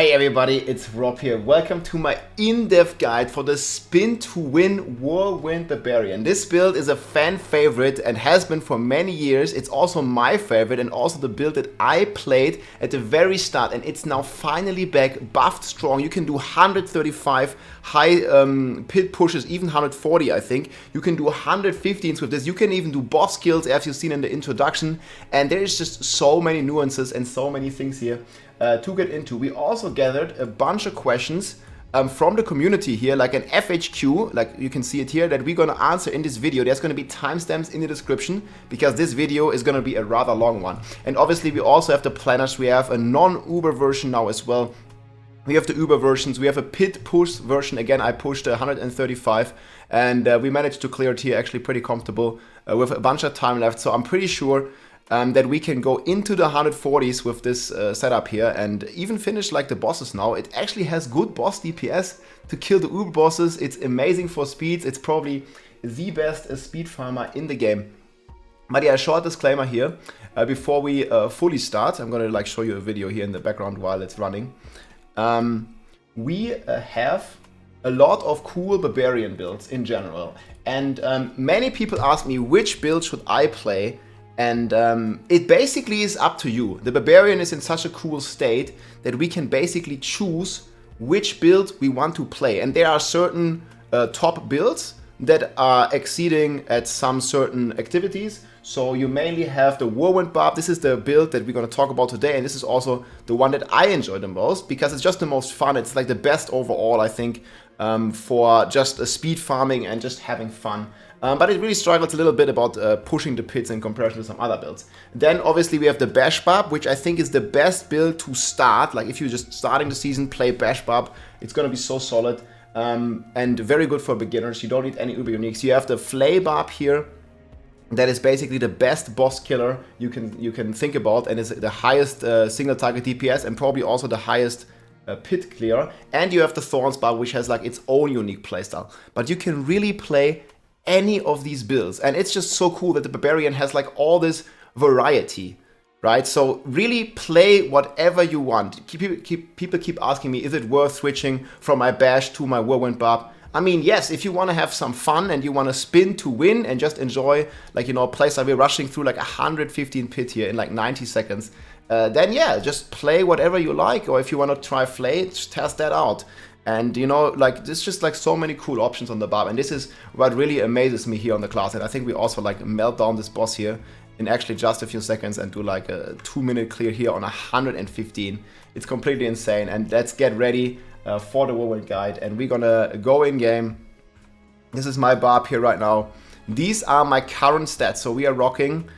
Hi everybody, it's Rob here. Welcome to my in-depth guide for the spin to win Whirlwind Barbarian. This build is a fan favorite and has been for many years. It's also my favorite and also the build that I played at the very start, and it's now finally back, buffed strong. You can do 135 high pit pushes, even 140 I think. You can do 115s with this. You can even do boss kills as you've seen in the introduction, and there is just so many nuances and so many things here to get into. We also gathered a bunch of questions from the community here, like an FAQ, like you can see it here, that we're going to answer in this video. There's going to be timestamps in the description because this video is going to be a rather long one. And obviously we also have the planners. We have a non-Uber version now as well. We have the Uber versions. We have a pit push version. Again, I pushed 135 and we managed to clear it here actually pretty comfortable with a bunch of time left. So I'm pretty sure that we can go into the 140s with this setup here and even finish like the bosses now. It actually has good boss DPS to kill the Uber bosses. It's amazing for speeds. It's probably the best speed farmer in the game. But yeah, a short disclaimer here before we fully start. I'm gonna like show you a video here in the background while it's running. We have a lot of cool barbarian builds in general, and many people ask me which build should I play. And it basically is up to you. The Barbarian is in such a cool state that we can basically choose which build we want to play. And there are certain top builds that are exceeding at some certain activities. So you mainly have the Whirlwind Barb. This is the build that we're going to talk about today. And this is also the one that I enjoy the most because it's just the most fun. It's like the best overall, I think, for just speed farming and just having fun. But it really struggles a little bit about pushing the pits in comparison to some other builds. Then obviously we have the Bash Barb, which I think is the best build to start. Like if you're just starting the season, play Bash Barb. It's going to be so solid and very good for beginners. You don't need any Uber uniques. You have the Flay Barb here. That is basically the best boss killer you can think about, and is the highest single target DPS and probably also the highest pit clear. And you have the Thorns Barb, which has like its own unique playstyle. But you can really play any of these builds, and it's just so cool that the Barbarian has like all this variety, right? So really play whatever you want. People keep asking me, is it worth switching from my Bash to my Whirlwind Barb? I mean, yes, if you want to have some fun and you want to spin to win and just enjoy, like, you know, playstyle, we're rushing through like 115 pit here in like 90 seconds, then yeah, just play whatever you like. Or if you want to try Flay, just test that out. And you know, like there's just like so many cool options on the Barb, and this is what really amazes me here on the class. And I think we also like melt down this boss here in actually just a few seconds and do like a 2-minute clear here on 115. It's completely insane. And let's get ready for the Whirlwind guide, and we're gonna go in game. This is my Barb here right now. These are my current stats. So we are rocking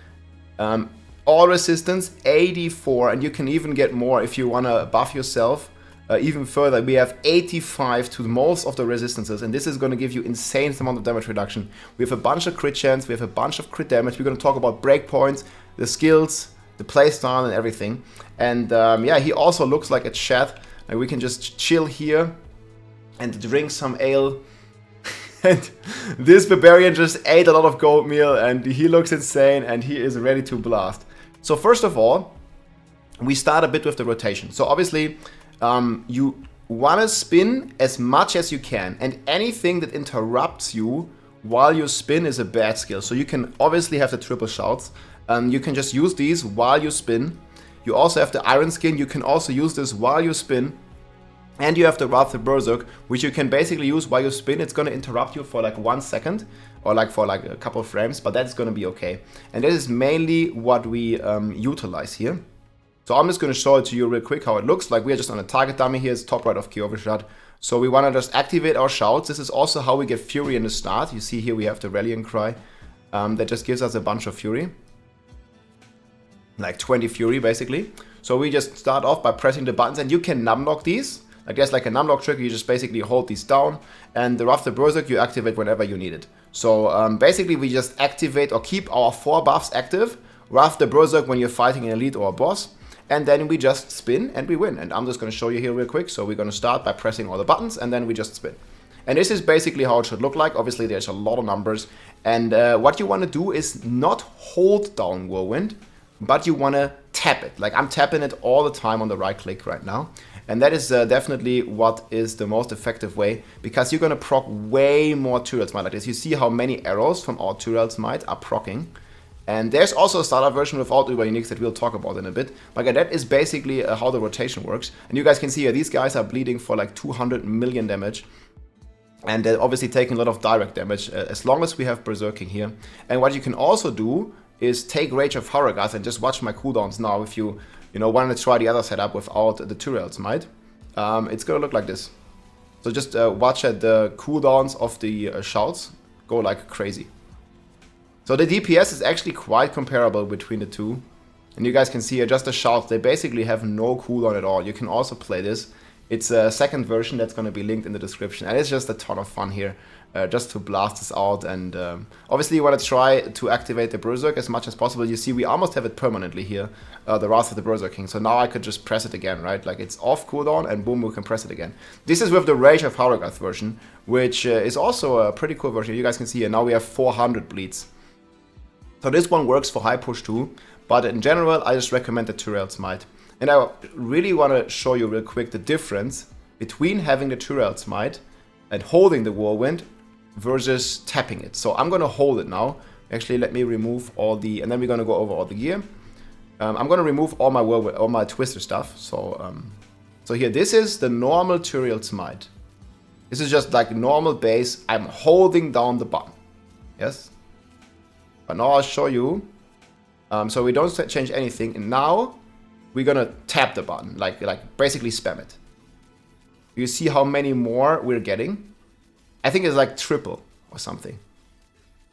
all resistance 84, and you can even get more if you wanna buff yourself. Even further, we have 85 to most of the resistances, and this is going to give you insane amount of damage reduction. We have a bunch of crit chance, we have a bunch of crit damage. We're going to talk about breakpoints, the skills, the playstyle, and everything. And yeah, he also looks like a chat. Like we can just chill here and drink some ale. And this Barbarian just ate a lot of gold meal, and he looks insane, and he is ready to blast. So first of all, we start a bit with the rotation. So obviously, you want to spin as much as you can, and anything that interrupts you while you spin is a bad skill. So you can obviously have the triple shouts. You can just use these while you spin. You also have the Iron Skin. You can also use this while you spin. And you have the Wrath of Berserk, which you can basically use while you spin. It's going to interrupt you for like 1 second or like for like a couple of frames, but that's going to be okay. And that is mainly what we utilize here. So I'm just going to show it to you real quick how it looks like. We are just on a target dummy here. It's top right of Key shot. So we want to just activate our shouts. This is also how we get Fury in the start. You see here we have the Rallying Cry. That just gives us a bunch of Fury. Like 20 Fury basically. So we just start off by pressing the buttons, and you can numlock these. Like there's like a numlock trick. You just basically hold these down, and the Wrath of Berserk you activate whenever you need it. So basically we just activate or keep our 4 buffs active. Wrath of Berserk when you're fighting an elite or a boss. And then we just spin and we win. And I'm just going to show you here real quick. So we're going to start by pressing all the buttons, and then we just spin. And this is basically how it should look like. Obviously, there's a lot of numbers. And what you want to do is not hold down Whirlwind, but you want to tap it. Like I'm tapping it all the time on the right click right now. And that is definitely what is the most effective way, because you're going to proc way more Tyraels Might like this. You see how many arrows from our Tyraels Might are procking. And there's also a starter version without Uber Uniques that we'll talk about in a bit. But yeah, that is basically how the rotation works. And you guys can see here, these guys are bleeding for like 200 million damage. And they're obviously taking a lot of direct damage as long as we have Berserking here. And what you can also do is take Rage of Paragon and just watch my cooldowns now. If you want to try the other setup without the Tyraels Might, it's going to look like this. So just watch at the cooldowns of the shouts go like crazy. So the DPS is actually quite comparable between the two. And you guys can see here just the shouts, they basically have no cooldown at all. You can also play this. It's a second version that's going to be linked in the description. And it's just a ton of fun here, just to blast this out. And obviously you want to try to activate the Berserk as much as possible. You see we almost have it permanently here, the Wrath of the Berserking. So now I could just press it again, right? Like it's off cooldown and boom, we can press it again. This is with the Rage of Paragon version, which is also a pretty cool version. You guys can see here, now we have 400 bleeds. So this one works for high push too, but in general, I just recommend the Tyraels Might. And I really want to show you real quick the difference between having the Tyraels Might and holding the Whirlwind versus tapping it. So I'm going to hold it now. Actually, let me remove all the, and then we're going to go over all the gear. I'm going to remove all my Whirlwind, all my Twister stuff. So, so here, this is the normal Tyraels Might. This is just like normal base. I'm holding down the button. Yes. But now I'll show you. So we don't change anything. And now we're gonna tap the button, like basically spam it. You see how many more we're getting? I think it's like triple or something.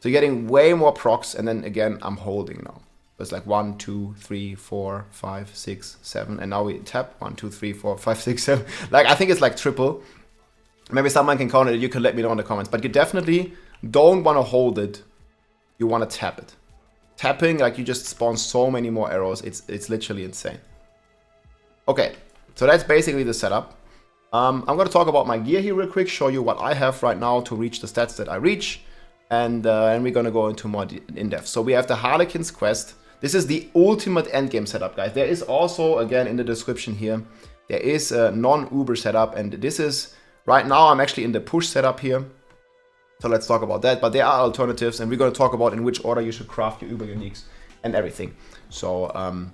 So you're getting way more procs, and then again I'm holding now. So it's like 1, 2, 3, 4, 5, 6, 7, and now we tap 1, 2, 3, 4, 5, 6, 7. Like I think it's like triple. Maybe someone can count it. You can let me know in the comments. But you definitely don't want to hold it. You want to tap it. Tapping, like you just spawn so many more arrows. It's literally insane. Okay, so that's basically the setup. I'm going to talk about my gear here real quick, show you what I have right now to reach the stats that I reach. And we're going to go into more in-depth. So we have the Harlequin's Quest. This is the ultimate endgame setup, guys. There is also, again, in the description here, there is a non-Uber setup. And this is, right now, I'm actually in the push setup here. So let's talk about that, but there are alternatives, and we're going to talk about in which order you should craft your Uber Uniques and everything. So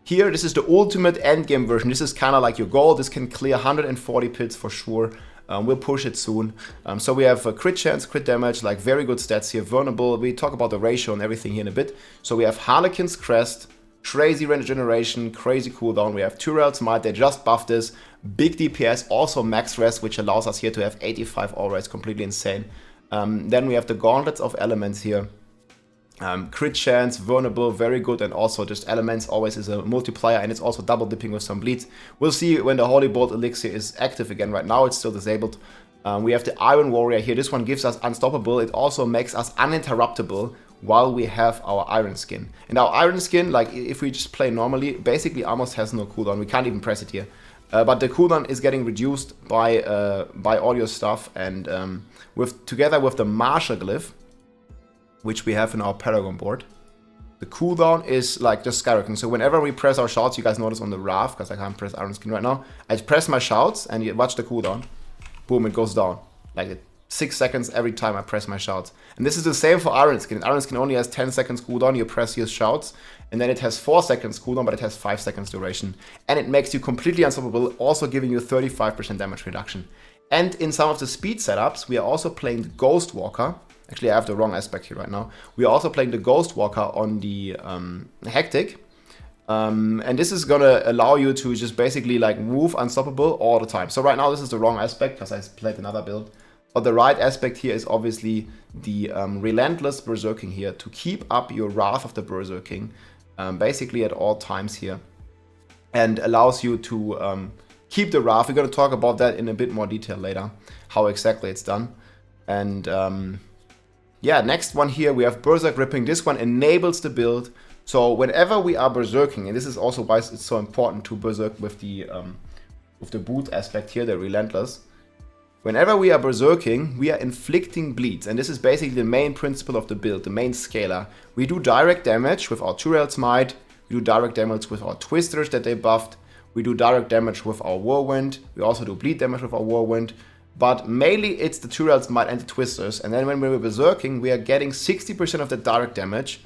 here, this is the ultimate endgame version. This is kind of like your goal. This can clear 140 pits for sure. We'll push it soon. So we have a crit chance, crit damage, like very good stats here. Vulnerable, we talk about the ratio and everything here in a bit. So we have Harlequin's Crest, crazy regeneration, crazy cooldown. We have Tyraels Might, they just buffed this. Big DPS, also max rest, which allows us here to have 85 always, completely insane. Then we have the Gauntlets of Elements here. Crit chance, vulnerable, very good, and also just Elements always is a multiplier, and it's also double dipping with some bleeds. We'll see when the Holy Bolt Elixir is active again. Right now it's still disabled. We have the Iron Warrior here. This one gives us Unstoppable. It also makes us uninterruptible while we have our Iron Skin. And our Iron Skin, like if we just play normally, basically almost has no cooldown. We can't even press it here. But the cooldown is getting reduced by all your stuff, and together with the Martial Glyph, which we have in our Paragon board, the cooldown is like just skyrocketing. So whenever we press our shouts, you guys notice on the Wrath, because I can't press Iron Skin right now, I press my shouts and you watch the cooldown. Boom, it goes down. Like 6 seconds every time I press my shouts. And this is the same for Iron Skin. Iron Skin only has 10 seconds cooldown. You press your shouts, and then it has 4 seconds cooldown, but it has 5 seconds duration. And it makes you completely unstoppable, also giving you 35% damage reduction. And in some of the speed setups, we are also playing the Ghost Walker. Actually, I have the wrong aspect here right now. We are also playing the Ghost Walker on the Hectic. And this is gonna allow you to just basically like move unstoppable all the time. So right now this is the wrong aspect because I played another build. But the right aspect here is obviously the relentless Berserking here to keep up your Wrath of the Berserking basically at all times here. And allows you to keep the Wrath. We're gonna talk about that in a bit more detail later, how exactly it's done. And yeah, next one here, we have Berserk Ripping. This one enables the build. So whenever we are berserking, and this is also why it's so important to berserk with the boot aspect here, the relentless. Whenever we are berserking, we are inflicting bleeds, and this is basically the main principle of the build, the main scalar. We do direct damage with our Tyraels Might, we do direct damage with our Twisters that they buffed, We do direct damage with our Whirlwind. We also do bleed damage with our Whirlwind. But mainly it's the Tyraels Might and the Twisters. And then when we're berserking, we are getting 60% of the direct damage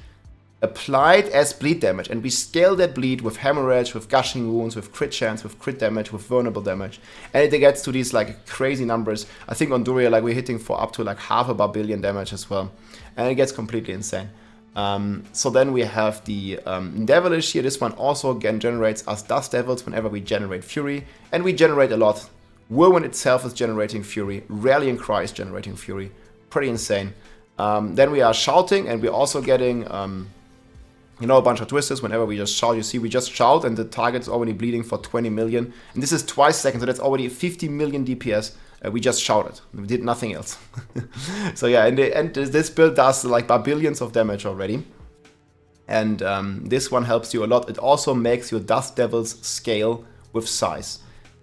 applied as bleed damage. And we scale that bleed with hemorrhage, with gushing wounds, with crit chance, with crit damage, with vulnerable damage. And it gets to these like crazy numbers. I think on Duria, like we're hitting for up to like 500 million damage as well. And it gets completely insane. So then we have the Devilish here. This one also again generates us Dust Devils whenever we generate Fury. And we generate a lot. Whirlwind itself is generating Fury. Rallying Cry is generating Fury. Pretty insane. Then we are shouting, and we're also getting, you know, a bunch of twisters. Whenever we just shout, you see we just shout, and the target's already bleeding for 20 million. And this is twice a second, so that's already 50 million DPS. We just shouted. We did nothing else. So yeah, and this build does like billions of damage already. And this one helps you a lot. It also makes your Dust Devils scale with size.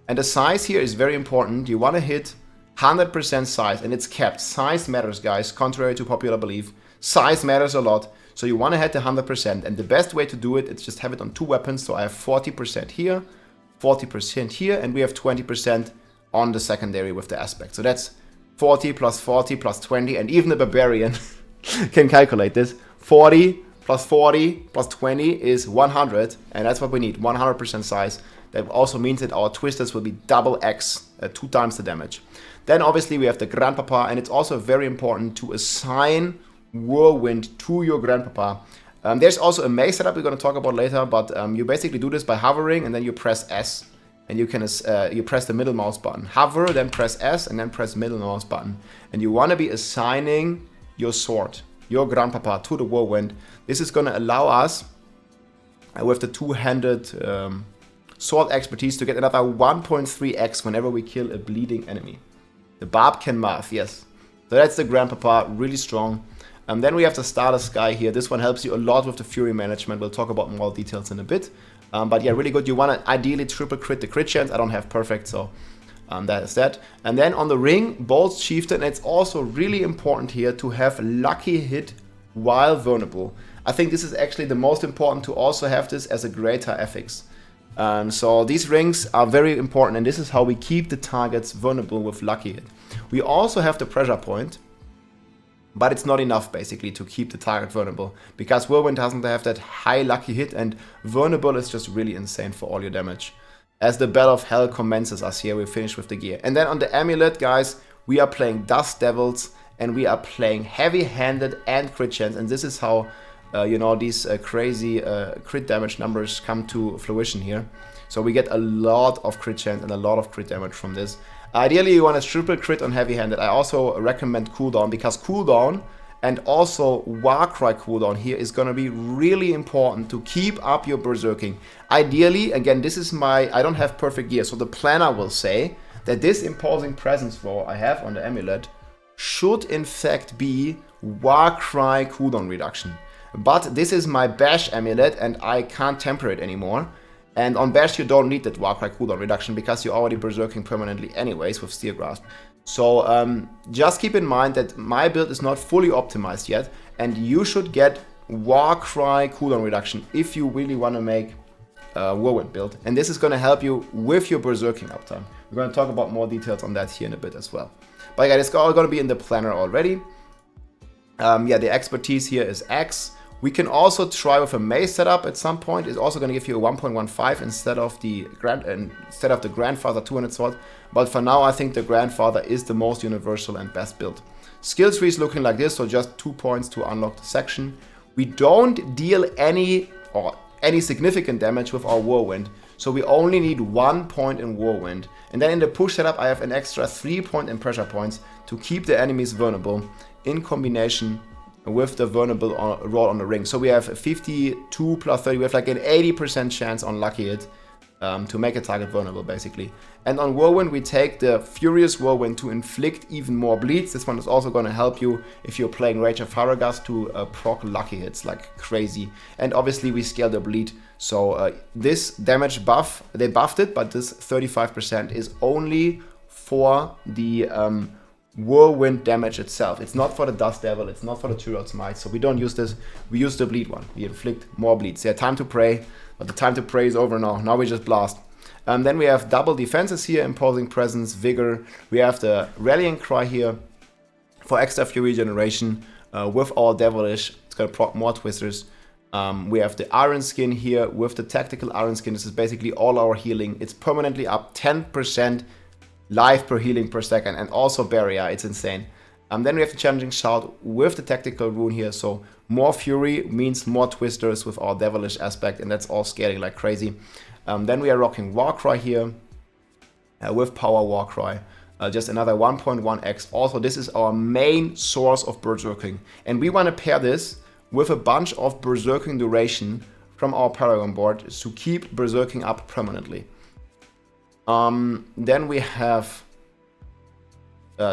And the size here is very important. You want to hit 100% size, and it's capped. Size matters, guys, contrary to popular belief. Size matters a lot, so you want to hit 100%. And the best way to do it is just have it on 2 weapons. So I have 40% here, 40% here, and we have 20% on the secondary with the aspect. So that's 40 plus 40 plus 20, and even the Barbarian can calculate this. 40 plus 40 plus 20 is 100, and that's what we need, 100% size. That also means that our twisters will be double X, 2 times the damage. Then obviously we have the Grandpapa, and it's also very important to assign Whirlwind to your Grandpapa. There's also a maze setup we're going to talk about later, but you basically do this by hovering, and then you press S, and you can you press the middle mouse button. Hover, then press S, and then press middle mouse button. And you want to be assigning your sword, your Grandpapa, to the Whirlwind. This is going to allow us, with the two-handed sword expertise, to get another 1.3x whenever we kill a bleeding enemy. The Barb can math, yes. So that's the Grandpapa, really strong. Then we have the Stardust Sky here. This one helps you a lot with the Fury management. We'll talk about more details in a bit. But yeah, really good. You want to ideally triple crit the crit chance. I don't have perfect, so that is that. And then on the ring, Bolt's Chieftain. It's also really important here to have lucky hit while vulnerable. I think this is actually the most important, to also have this as a greater affix. So these rings are very important, and this is how we keep the targets vulnerable with lucky hit. We also have the pressure point, but it's not enough basically to keep the target vulnerable, because Whirlwind doesn't have that high lucky hit, and vulnerable is just really insane for all your damage. As the Bell of Hell commences us here, we finish with the gear. And then on the Amulet, guys, we are playing Dust Devils, and we are playing heavy-handed and crit chance, and this is how you know, these crazy crit damage numbers come to fruition here. So we get a lot of crit chance and a lot of crit damage from this. Ideally, you want a triple crit on heavy-handed. I also recommend cooldown, because cooldown and also Warcry cooldown here is going to be really important to keep up your berserking. Ideally, again, this is my, I don't have perfect gear, so the planner will say that this imposing presence row I have on the Amulet should in fact be Warcry cooldown reduction. But this is my Bash Amulet, and I can't temper it anymore. And on Bash you don't need that Warcry cooldown reduction, because you're already berserking permanently anyways with Steel Grasp. So just keep in mind that my build is not fully optimized yet, and you should get Warcry cooldown reduction if you really want to make a Whirlwind build. And this is going to help you with your berserking uptime. We're going to talk about more details on that here in a bit as well. But yeah, it's all going to be in the planner already. Yeah, the expertise here is X. We can also try with a maze setup at some point. It's also going to give you a 1.15 instead of the Grandfather 200 sword. But for now, I think the Grandfather is the most universal and best build. Skill tree is looking like this, so just 2 points to unlock the section. We don't deal any significant damage with our Whirlwind, so we only need 1 point in Whirlwind. And then in the push setup, I have an extra 3 point in pressure points to keep the enemies vulnerable in combination with the vulnerable roll on the ring. So we have 52 plus 30, we have like an 80% chance on lucky hit to make a target vulnerable basically. And on Whirlwind we take the Furious Whirlwind to inflict even more bleeds. This one is also going to help you if you're playing Rage of Faragas to proc lucky hits like crazy. And obviously we scale the bleed, so this damage buff, they buffed it, but this 35% is only for the Whirlwind damage itself. It's not for the Dust Devil, it's not for the Tyraels Might, so we don't use this. We use the bleed one. We inflict more bleeds. Yeah, time to pray, but the time to pray is over now. Now we just blast. Then we have double defenses here, imposing presence, vigor. We have the rallying cry here for extra fury generation with our devilish. It's gonna proc more twisters. We have the iron skin here with the tactical iron skin. This is basically all our healing. It's permanently up 10% life per healing per second, and also barrier. It's insane. Then we have the challenging shout with the tactical rune here. So more fury means more twisters with our devilish aspect, and that's all scaling like crazy. Then we are rocking Warcry here with power Warcry. Just another 1.1x. Also, this is our main source of Berserking. And we want to pair this with a bunch of Berserking duration from our Paragon board to keep Berserking up permanently. Then we have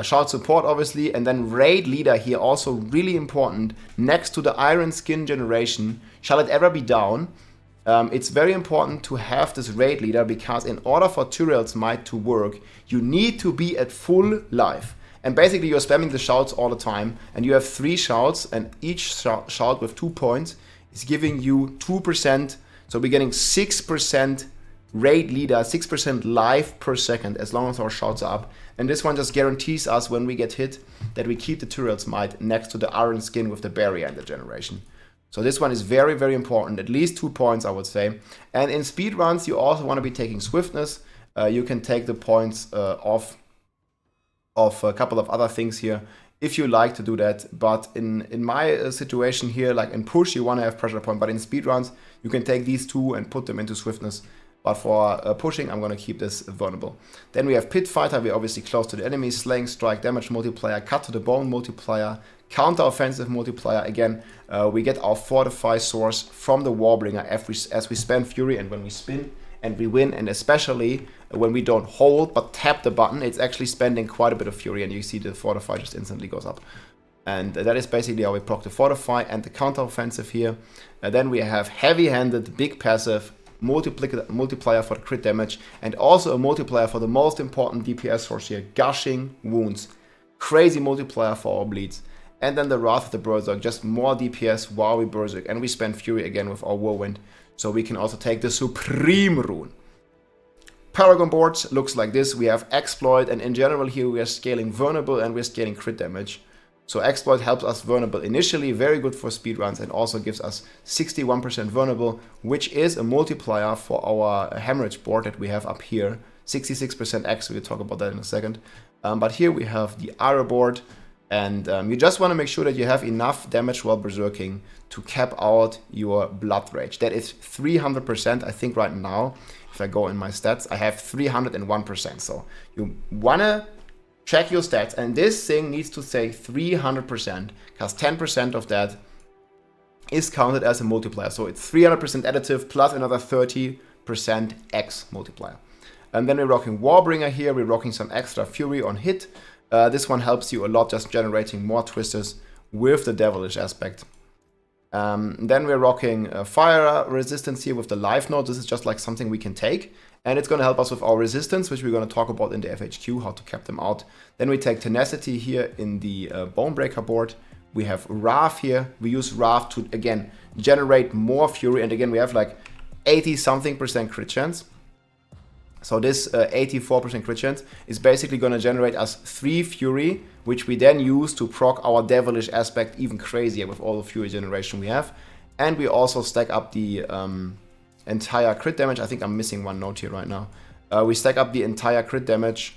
Shout support, obviously, and then Raid Leader here, also really important. Next to the Iron Skin generation, shall it ever be down, it's very important to have this Raid Leader, because in order for Tyraels Might to work, you need to be at full life. And basically you're spamming the shouts all the time, and you have 3 shouts, and each shout with 2 points is giving you 2%, so we're getting 6% Raid Leader, 6% life per second as long as our shouts are up. And this one just guarantees us when we get hit that we keep the Tyraels Might next to the Iron Skin with the barrier in the generation. So this one is very, very important, at least 2 points I would say. And in speedruns you also want to be taking Swiftness. You can take the points off a couple of other things here if you like to do that. But in my situation here, like in push, you want to have pressure point, but in speedruns you can take these 2 and put them into Swiftness. But for pushing, I'm going to keep this vulnerable. Then we have Pit Fighter. We're obviously close to the enemy. Slaying Strike, Damage Multiplier, Cut to the Bone Multiplier, Counteroffensive Multiplier. Again, we get our Fortify source from the Warbringer as we spend Fury, and when we spin and we win, and especially when we don't hold but tap the button, it's actually spending quite a bit of Fury, and you see the Fortify just instantly goes up. And that is basically how we proc the Fortify and the Counteroffensive here. Then we have Heavy-Handed, Big Passive, multiplier for the crit damage, and also a multiplier for the most important DPS source here, Gushing Wounds. Crazy multiplier for our bleeds. And then the Wrath of the Berserk, just more DPS while we Berserk, and we spend Fury again with our Whirlwind, so we can also take the Supreme Rune. Paragon boards looks like this. We have Exploit, and in general here we are scaling Vulnerable and we're scaling crit damage. So Exploit helps us vulnerable initially, very good for speedruns, and also gives us 61% vulnerable, which is a multiplier for our Hemorrhage board that we have up here. 66% X, we'll talk about that in a second. But here we have the Arrow board, and you just want to make sure that you have enough damage while Berserking to cap out your Blood Rage. That is 300%, I think right now. If I go in my stats, I have 301%. So you want to check your stats, and this thing needs to say 300%, because 10% of that is counted as a multiplier. So it's 300% additive plus another 30% X multiplier. And then we're rocking Warbringer here, we're rocking some extra Fury on hit. This one helps you a lot, just generating more twisters with the Devilish aspect. Then we're rocking Fire Resistance here with the Life Node. This is just like something we can take, and it's going to help us with our resistance, which we're going to talk about in the FHQ, how to cap them out. Then we take Tenacity here in the Bonebreaker board. We have Wrath here. We use Wrath to, again, generate more Fury. And again, we have like 80-something% crit chance. So this 84% crit chance is basically going to generate us 3 Fury, which we then use to proc our Devilish aspect even crazier with all the Fury generation we have. And we also stack up the entire crit damage. I think I'm missing one note here right now. We stack up the entire crit damage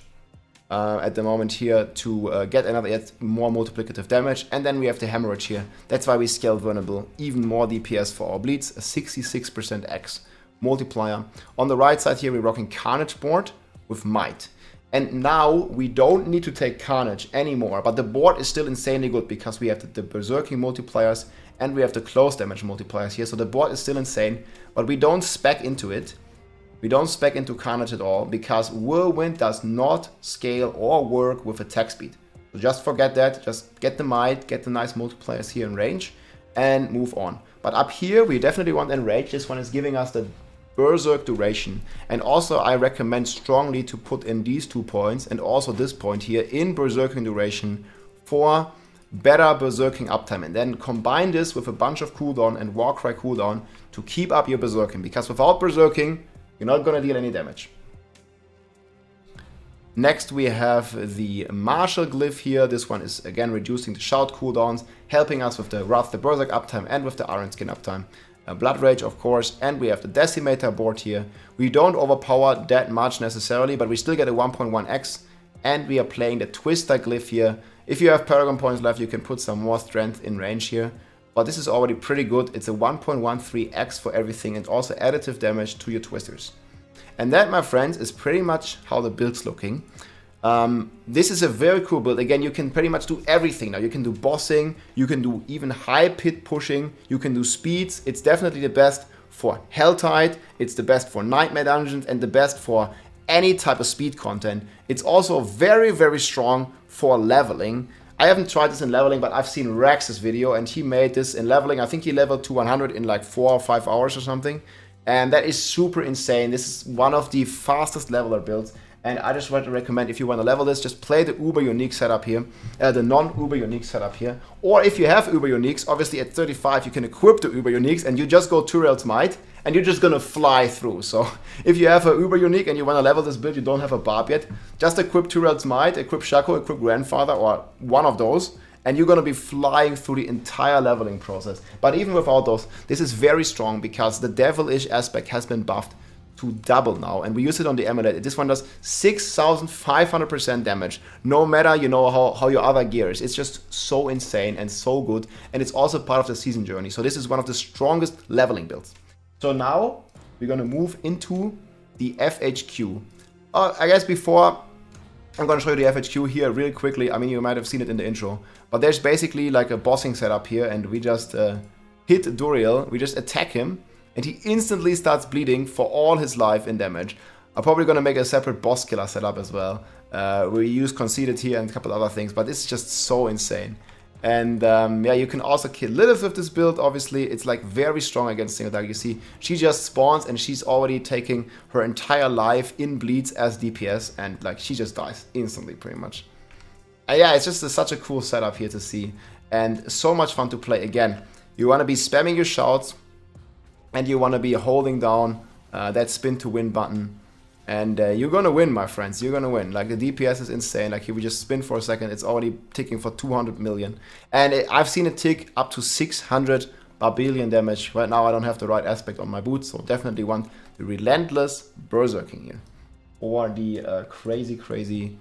at the moment here to get another yet more multiplicative damage. And then we have the Hemorrhage here. That's why we scale vulnerable. Even more DPS for our bleeds, a 66% X multiplier. On the right side here, we're rocking Carnage board with Might. And now we don't need to take Carnage anymore, but the board is still insanely good because we have the Berserking multipliers and we have the close damage multipliers here. So the board is still insane, but we don't spec into it. We don't spec into Carnage at all because Whirlwind does not scale or work with attack speed. So just forget that, just get the Might, get the nice multipliers here in range and move on. But up here, we definitely want Enrage. This one is giving us the Berserk duration, and also I recommend strongly to put in these 2 points and also this point here in Berserking duration for better Berserking uptime, and then combine this with a bunch of cooldown and Warcry cooldown to keep up your Berserking, because without Berserking You're not gonna deal any damage. Next we have the Martial Glyph here. This one is again reducing the shout cooldowns, helping us with the Wrath the Berserk uptime and with the Iron Skin uptime. Blood Rage, of course, and we have the Decimator board here. We don't overpower that much necessarily, but we still get a 1.1x, and we are playing the Twister Glyph here. If you have Paragon points left, you can put some more strength in range here, but this is already pretty good. It's a 1.13x for everything and also additive damage to your Twisters. And that, my friends, is pretty much how the build's looking. This is a very cool build. Again, you can pretty much do everything now. You can do bossing, you can do even high pit pushing, you can do speeds. It's definitely the best for Helltide, it's the best for Nightmare Dungeons, and the best for any type of speed content. It's also very, very strong for leveling. I haven't tried this in leveling, but I've seen Rex's video, and he made this in leveling. I think he leveled to 100 in like 4 or 5 hours or something. And that is super insane. This is one of the fastest leveler builds. And I just want to recommend, if you want to level this, just play the Uber Unique setup here, the non-Uber Unique setup here. Or if you have Uber Uniques, obviously at 35 you can equip the Uber Uniques and you just go Tyraels Might and you're just gonna fly through. So if you have a Uber Unique and you want to level this build, you don't have a Barb yet, just equip Tyraels Might, equip Shaco, equip Grandfather, or one of those, and you're gonna be flying through the entire leveling process. But even without those, this is very strong because the devilish aspect has been buffed to double now, and we use it on the Amulet. This one does 6,500% damage, no matter, you know, how your other gear is. It's just so insane and so good, and it's also part of the season journey. So this is one of the strongest leveling builds. So now we're gonna move into the FHQ. I guess before I'm gonna show you the FHQ here real quickly. I mean, you might have seen it in the intro, but there's basically like a bossing setup here, and we just hit Duriel, we just attack him, and he instantly starts bleeding for all his life in damage. I'm probably gonna make a separate boss killer setup as well. We use Conceited here and a couple other things, but it's just so insane. And yeah, you can also kill Lilith with this build, obviously. It's like very strong against single target. You see, she just spawns and she's already taking her entire life in bleeds as DPS, and like she just dies instantly pretty much. Yeah, it's just such a cool setup here to see, and so much fun to play. Again, you wanna be spamming your shouts, and you want to be holding down that spin to win button, and you're gonna win, my friends. You're gonna win. Like, the DPS is insane. Like, if we just spin for a second, it's already ticking for 200 million, and I've seen it tick up to 600 Barbarian damage. Right now I don't have the right aspect on my boots, so definitely want the relentless Berserking here, or the crazy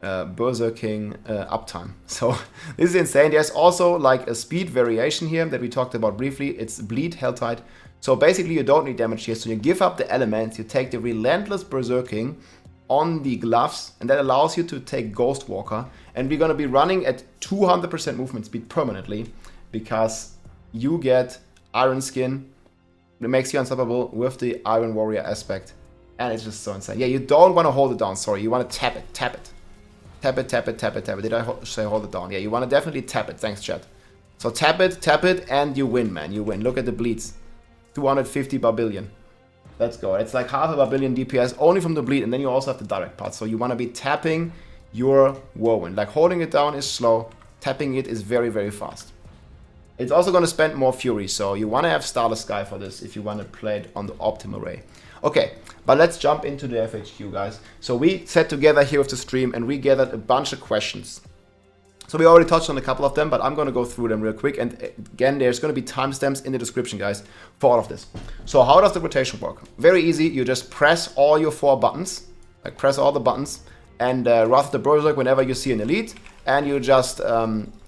Berserking uptime. So this is insane. There's also like a speed variation here that we talked about briefly. It's Bleed Helltide. So basically you don't need damage here, so you give up the elements, you take the relentless Berserking on the gloves, and that allows you to take Ghost Walker, and we're gonna be running at 200% movement speed permanently, because you get Iron Skin that makes you unstoppable with the Iron Warrior aspect, and it's just so insane. Yeah, you don't want to hold it down, sorry, you want to tap it. Tap it, tap it, tap it. Did I say hold it down? Yeah, you want to definitely tap it. Thanks, chat. So tap it, and you win, man. You win. Look at the bleeds. 250 Barbarian. Let's go. It's like half a Barbarian DPS only from the bleed, and then you also have the direct part. So you want to be tapping your Whirlwind. Like, holding it down is slow. Tapping it is very, very fast. It's also going to spend more Fury, so you want to have Starless Sky for this if you want to play it on the optimal array. Okay, but let's jump into the FHQ, guys. So we sat together here with the stream and we gathered a bunch of questions. So we already touched on a couple of them, but I'm going to go through them real quick. And again, there's going to be timestamps in the description, guys, for all of this. So how does the rotation work? Very easy. You just press all your 4 buttons, like press all the buttons, and Wrath the Berserk whenever you see an elite, and you just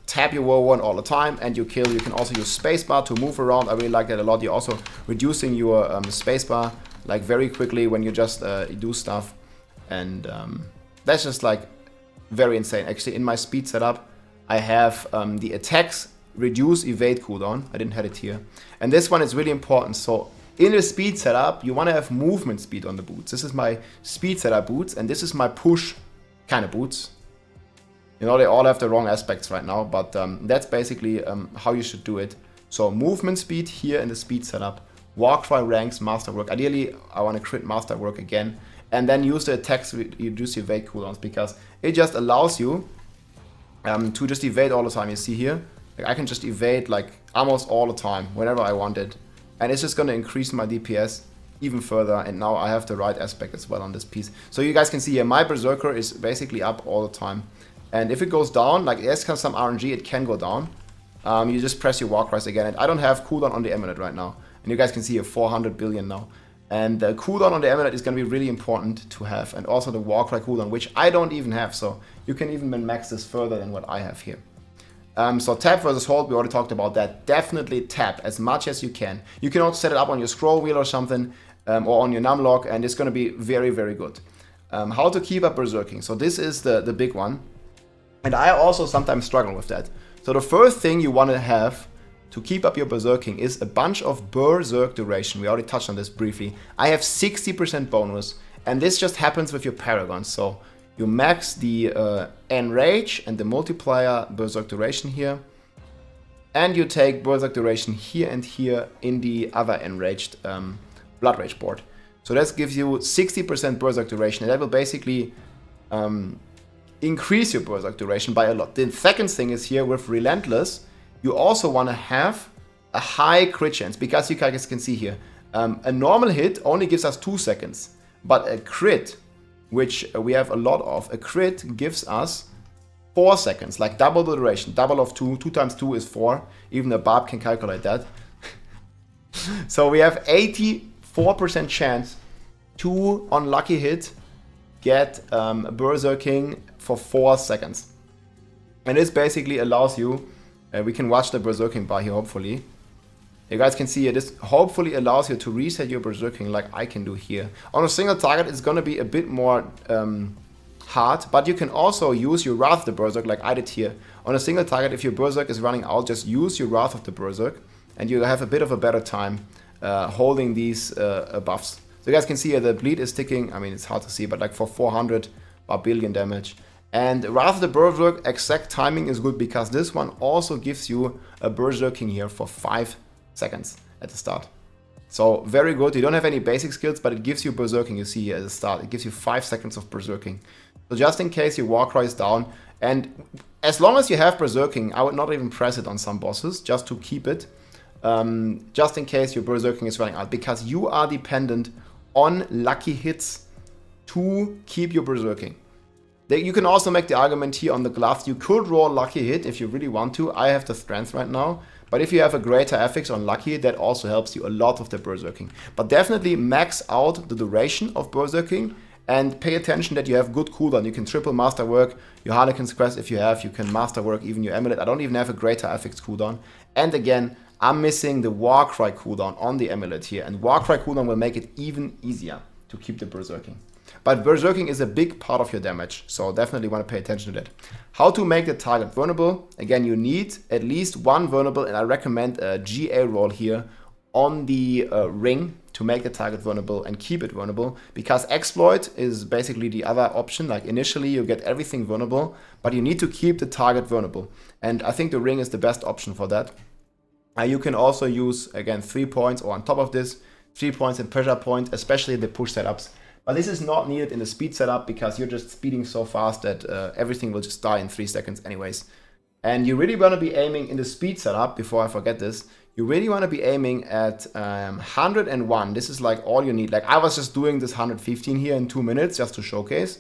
tap your Whirlwind all the time, and you kill. You can also use spacebar to move around. I really like that a lot. You're also reducing your spacebar like very quickly when you just do stuff, and that's just like very insane. Actually, in my speed setup, I have the attacks reduce evade cooldown. I didn't have it here, and this one is really important. So in a speed setup, you want to have movement speed on the boots. This is my speed setup boots, and this is my push kind of boots. You know, they all have the wrong aspects right now, but that's basically how you should do it. So movement speed here in the speed setup, Warcry ranks, Masterwork. Ideally, I want to crit Masterwork again, and then use the attacks to reduce evade cooldowns, because it just allows you to just evade all the time. You see here, like, I can just evade like almost all the time, whenever I want it, and it's just going to increase my DPS even further, and now I have the right aspect as well on this piece. So you guys can see here, my Berserker is basically up all the time. And if it goes down, like there's some RNG, it can go down. You just press your Warcries again, and I don't have cooldown on the Amulet right now. And you guys can see here, 400 billion now. And the cooldown on the Amulet is going to be really important to have, and also the Warcry cooldown, which I don't even have, so you can even min-max this further than what I have here. So tap versus hold, we already talked about that. Definitely tap as much as you can. You can also set it up on your scroll wheel or something, or on your numlock, and it's going to be very, very good. How to keep up Berserking. So this is the big one. And I also sometimes struggle with that. So the first thing you want to have to keep up your Berserking is a bunch of Berserk duration. We already touched on this briefly. I have 60% bonus, and this just happens with your Paragon. So you max the Enrage and the multiplier Berserk duration here, and you take Berserk duration here and here in the other Enraged Blood Rage board. So that gives you 60% Berserk duration, and that will basically increase your Berserk duration by a lot. The second thing is here with Relentless, you also want to have a high crit chance, because you guys can see here, a normal hit only gives us 2 seconds, but a crit, which we have a lot of, a crit gives us 4 seconds, like double the duration, double of 2, 2 times 2 is 4, even a Barb can calculate that. So we have 84% chance to, on lucky hit, get Berserking for 4 seconds. And this basically allows you, we can watch the Berserking bar here hopefully. You guys can see here, this hopefully allows you to reset your Berserking like I can do here. On a single target it's going to be a bit more hard, but you can also use your Wrath of the Berserk like I did here. On a single target, if your Berserk is running out, just use your Wrath of the Berserk and you have a bit of a better time holding these buffs. So you guys can see here the bleed is ticking, I mean it's hard to see, but like for 400 billion damage. And Wrath of the Berserk exact timing is good because this one also gives you a Berserking here for 5 seconds at the start. So very good. You don't have any basic skills, but it gives you Berserking, you see here at the start. It gives you 5 seconds of Berserking. So just in case your Warcry is down, and as long as you have Berserking, I would not even press it on some bosses, just to keep it. Just in case your Berserking is running out, because you are dependent on lucky hits to keep your Berserking. You can also make the argument here on the gloves, you could roll lucky hit if you really want to. I have the strength right now, but if you have a greater affix on lucky, that also helps you a lot with the Berserking. But definitely max out the duration of Berserking and pay attention that you have good cooldown. You can triple masterwork your Harlequin's Crest if you have, you can masterwork even your Amulet. I don't even have a greater affix cooldown. And again, I'm missing the Warcry cooldown on the Amulet here, and Warcry cooldown will make it even easier to keep the Berserking. But Berserking is a big part of your damage, so definitely want to pay attention to that. How to make the target vulnerable? Again, you need at least one vulnerable, and I recommend a GA roll here on the ring to make the target vulnerable and keep it vulnerable, because exploit is basically the other option. Like initially you get everything vulnerable, but you need to keep the target vulnerable, and I think the ring is the best option for that. You can also use, again, 3 points, or on top of this, 3 points and pressure points, especially in the push setups. But this is not needed in the speed setup because you're just speeding so fast that everything will just die in 3 seconds anyways. And you really want to be aiming in the speed setup, before I forget this, you really want to be aiming at 101. This is like all you need. Like I was just doing this 115 here in 2 minutes just to showcase.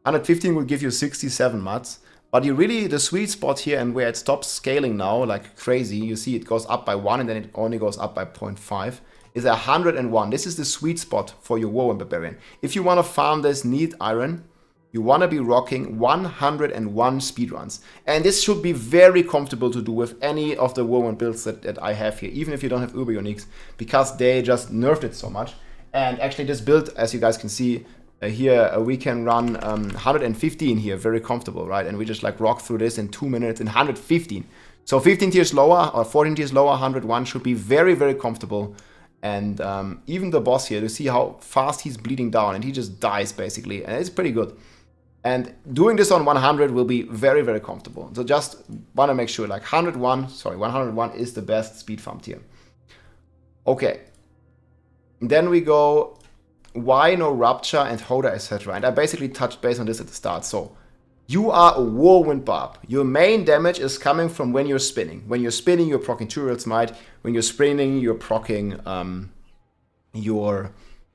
115 will give you 67 mats. But you really, the sweet spot here and where it stops scaling now like crazy, you see it goes up by 1 and then it only goes up by 0.5, is 101. This is the sweet spot for your Whirlwind Barbarian. If you want to farm this neat iron, you want to be rocking 101 speedruns. And this should be very comfortable to do with any of the Whirlwind builds that I have here, even if you don't have Uber Uniques, because they just nerfed it so much. And actually this build, as you guys can see, here we can run 115 here, very comfortable, right? And we just like rock through this in 2 minutes in 115. So 15 tiers lower or 14 tiers lower, 101 should be very, very comfortable. And even the boss here, to see how fast he's bleeding down, and he just dies basically, and it's pretty good. And doing this on 100 will be very, very comfortable. So just want to make sure, like 101 is the best speed farm tier. Okay. Then we go, why no rupture and holder, etc. And I basically touched base on this at the start. So you are a Whirlwind Barb. Your main damage is coming from when you're spinning. When you're spinning, you're proccing Tyraels Might. When you're spinning, you're proccing your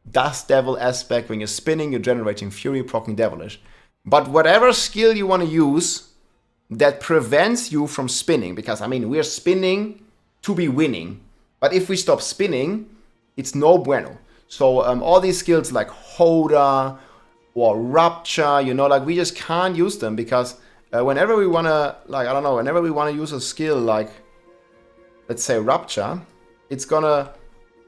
Dust Devil aspect. When you're spinning, you're generating Fury, proccing Devilish. But whatever skill you want to use that prevents you from spinning, because I mean, we're spinning to be winning. But if we stop spinning, it's no bueno. So all these skills like Hoda or Rupture, you know, like we just can't use them because whenever we want to, like, I don't know, whenever we want to use a skill like, let's say Rupture, it's gonna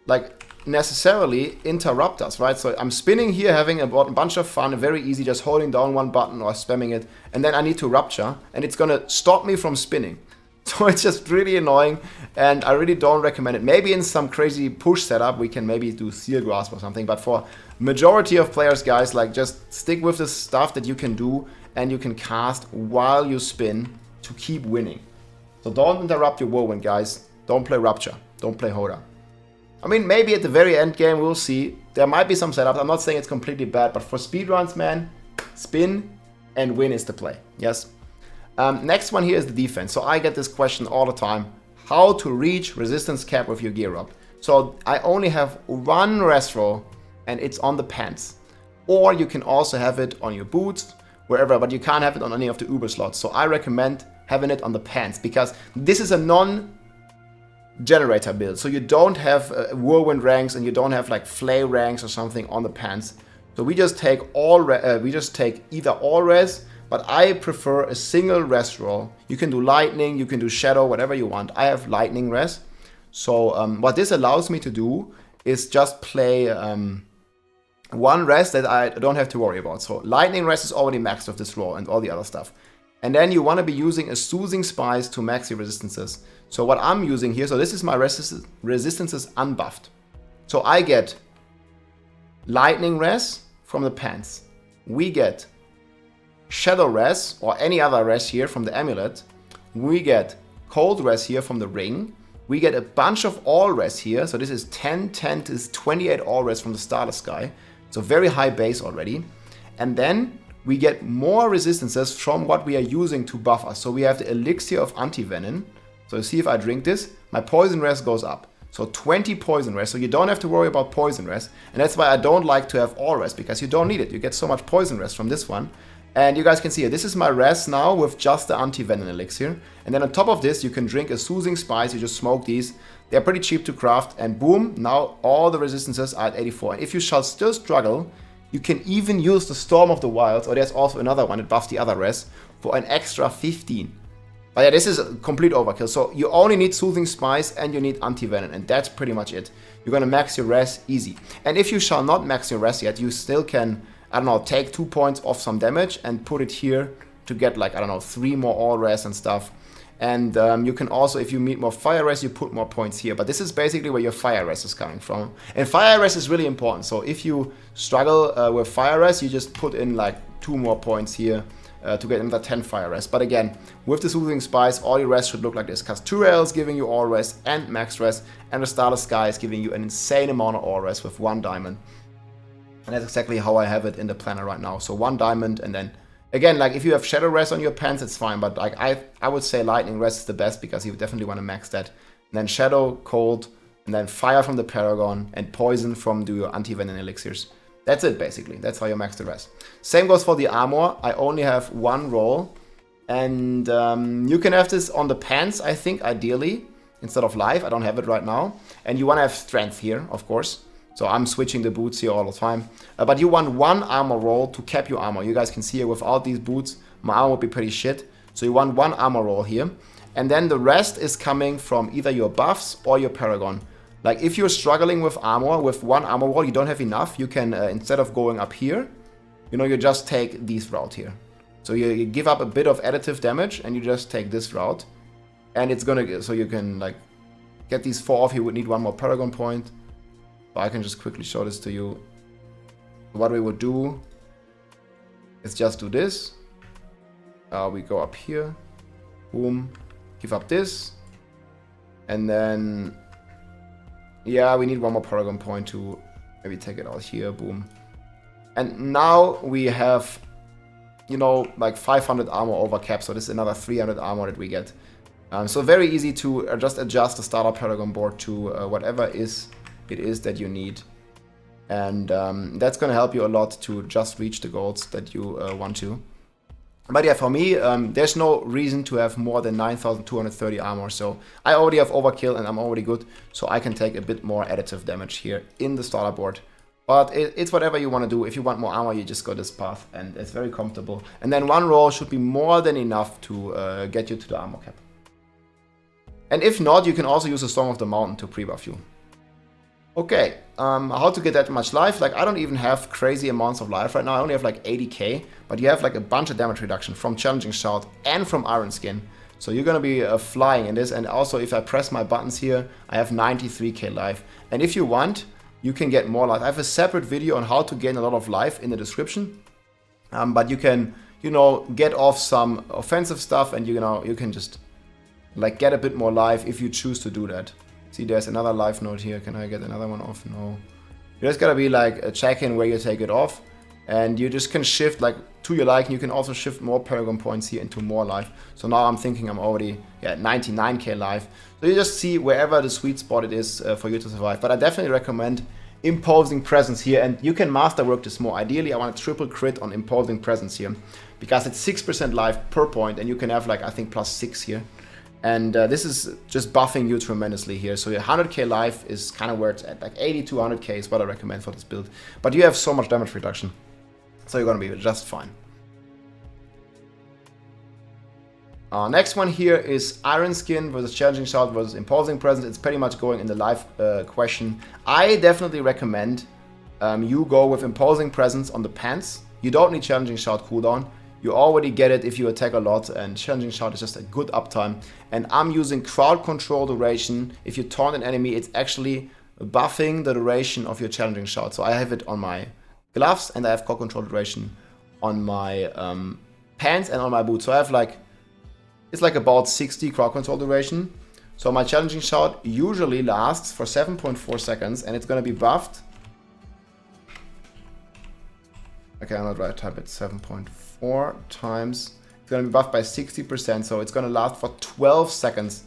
like necessarily interrupt us, right? So I'm spinning here, having a bunch of fun, very easy, just holding down one button or spamming it, and then I need to Rupture, and it's gonna stop me from spinning. So it's just really annoying, and I really don't recommend it. Maybe in some crazy push setup, we can maybe do Seal Grasp or something, but for majority of players, guys, like just stick with the stuff that you can do, and you can cast while you spin to keep winning. So don't interrupt your Whirlwind, guys. Don't play Rupture. Don't play Hoda. I mean, maybe at the very end game, we'll see. There might be some setups. I'm not saying it's completely bad, but for speedruns, man, spin and win is the play. Yes. Next one here is the defense. So I get this question all the time. How to reach resistance cap with your gear up. So I only have one rest roll, and it's on the pants. Or you can also have it on your boots, wherever, but you can't have it on any of the Uber slots. So I recommend having it on the pants, because this is a non-generator build. So you don't have Whirlwind ranks, and you don't have like Flay ranks or something on the pants. So we just take either all res, but I prefer a single rest roll. You can do lightning, you can do shadow, whatever you want. I have lightning res. So what this allows me to do is just play one rest that I don't have to worry about. So lightning rest is already maxed with this roll and all the other stuff. And then you want to be using a soothing spice to max your resistances. So what I'm using here, so this is my resistances unbuffed. So I get lightning res from the pants. We get shadow res or any other res here from the amulet. We get cold res here from the ring. We get a bunch of all res here. So this is 10 to 28 all res from the starter sky. So very high base already. And then we get more resistances from what we are using to buff us. So we have the elixir of anti-venom. So you see, if I drink this, my poison res goes up. So 20 poison res. So you don't have to worry about poison res. And that's why I don't like to have all res, because you don't need it. You get so much poison res from this one. And you guys can see here, this is my res now with just the anti-venom elixir. And then on top of this, you can drink a soothing spice. You just smoke these. They're pretty cheap to craft. And boom, now all the resistances are at 84. And if you shall still struggle, you can even use the Storm of the Wilds, or there's also another one that buffs the other res, for an extra 15. But yeah, this is a complete overkill. So you only need Soothing Spice and you need Anti-Venom, and that's pretty much it. You're gonna max your res easy. And if you shall not max your res yet, you still can, I don't know, take 2 points off some damage and put it here to get like, I don't know, 3 more all res and stuff. And you can also, if you meet more fire res, you put more points here. But this is basically where your fire res is coming from. And fire res is really important. So if you struggle with fire res, you just put in like 2 more points here to get another 10 fire res. But again, with the Soothing Spice, all your res should look like this. Because Tyraels giving you all res and max res, and the Starless Sky is giving you an insane amount of all res with 1 diamond. And that's exactly how I have it in the planner right now. So 1 diamond, and then again, like if you have Shadow Res on your pants, it's fine. But like I would say Lightning Res is the best, because you definitely want to max that. And then Shadow, Cold, and then Fire from the Paragon, and Poison from your Anti-Venom Elixirs. That's it, basically. That's how you max the rest. Same goes for the armor. I only have 1 roll. And you can have this on the pants, I think, ideally, instead of life. I don't have it right now. And you want to have strength here, of course. So I'm switching the boots here all the time. But you want 1 armor roll to cap your armor. You guys can see here, without these boots, my armor would be pretty shit. So you want 1 armor roll here. And then the rest is coming from either your buffs or your Paragon. Like if you're struggling with armor, with 1 armor roll, you don't have enough, you can, instead of going up here, you know, you just take this route here. So you give up a bit of additive damage and you just take this route. And it's gonna, so you can like get these 4 off. You would need 1 more Paragon point. So I can just quickly show this to you. What we would do is just do this. We go up here. Boom. Give up this. And then, yeah, we need 1 more Paragon point to maybe take it out here. Boom. And now we have, you know, like 500 armor over cap. So this is another 300 armor that we get. So very easy to just adjust the starter Paragon board to whatever it is that you need. And that's going to help you a lot to just reach the goals that you want to. But yeah, for me, there's no reason to have more than 9,230 armor. So I already have overkill and I'm already good. So I can take a bit more additive damage here in the starter board. But it's whatever you want to do. If you want more armor, you just go this path. And it's very comfortable. And then one roll should be more than enough to get you to the armor cap. And if not, you can also use a Song of the Mountain to pre-buff you. Okay, how to get that much life? Like, I don't even have crazy amounts of life right now. I only have like 80k, but you have like a bunch of damage reduction from Challenging Shout and from Iron Skin. So you're gonna be flying in this. And also, if I press my buttons here, I have 93k life. And if you want, you can get more life. I have a separate video on how to gain a lot of life in the description. But you can, you know, get off some offensive stuff, and you know, you can just like get a bit more life if you choose to do that. See, there's another life node here. Can I get another one off? No. You just gotta be like a check-in where you take it off. And you just can shift like to your liking. You can also shift more Paragon points here into more life. So now I'm thinking I'm already at 99k life. So you just see wherever the sweet spot it is for you to survive. But I definitely recommend Imposing Presence here. And you can masterwork this more. Ideally, I want a triple crit on Imposing Presence here. Because it's 6% life per point. And you can have like, I think, +6 here. And this is just buffing you tremendously here. So your 100k life is kind of where it's at. Like 80 to 100k is what I recommend for this build. But you have so much damage reduction. So you're going to be just fine. Next one here is Iron Skin versus Challenging Shout versus Imposing Presence. It's pretty much going in the life question. I definitely recommend you go with Imposing Presence on the pants. You don't need Challenging Shout cooldown. You already get it if you attack a lot, and Challenging Shout is just a good uptime. And I'm using Crowd Control Duration. If you taunt an enemy, it's actually buffing the duration of your Challenging Shout. So I have it on my gloves, and I have Crowd Control Duration on my pants and on my boots. So I have like, it's like about 60 Crowd Control Duration. So my Challenging Shout usually lasts for 7.4 seconds, and it's going to be buffed. Okay, I'm not right, type it 7.4 times. It's gonna be buffed by 60%, so it's gonna last for 12 seconds.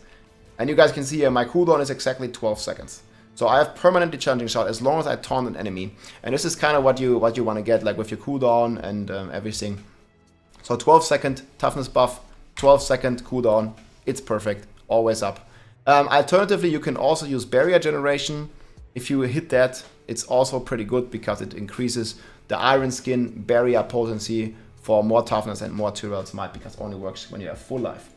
And you guys can see here, my cooldown is exactly 12 seconds. So I have permanently Challenging Shout as long as I taunt an enemy. And this is kind of what you want to get, like with your cooldown and everything. So 12-second toughness buff, 12-second cooldown. It's perfect, always up. Alternatively, you can also use Barrier Generation. If you hit that, it's also pretty good because it increases the Iron Skin barrier potency for more toughness and more Tyraels might, because it only works when you have full life.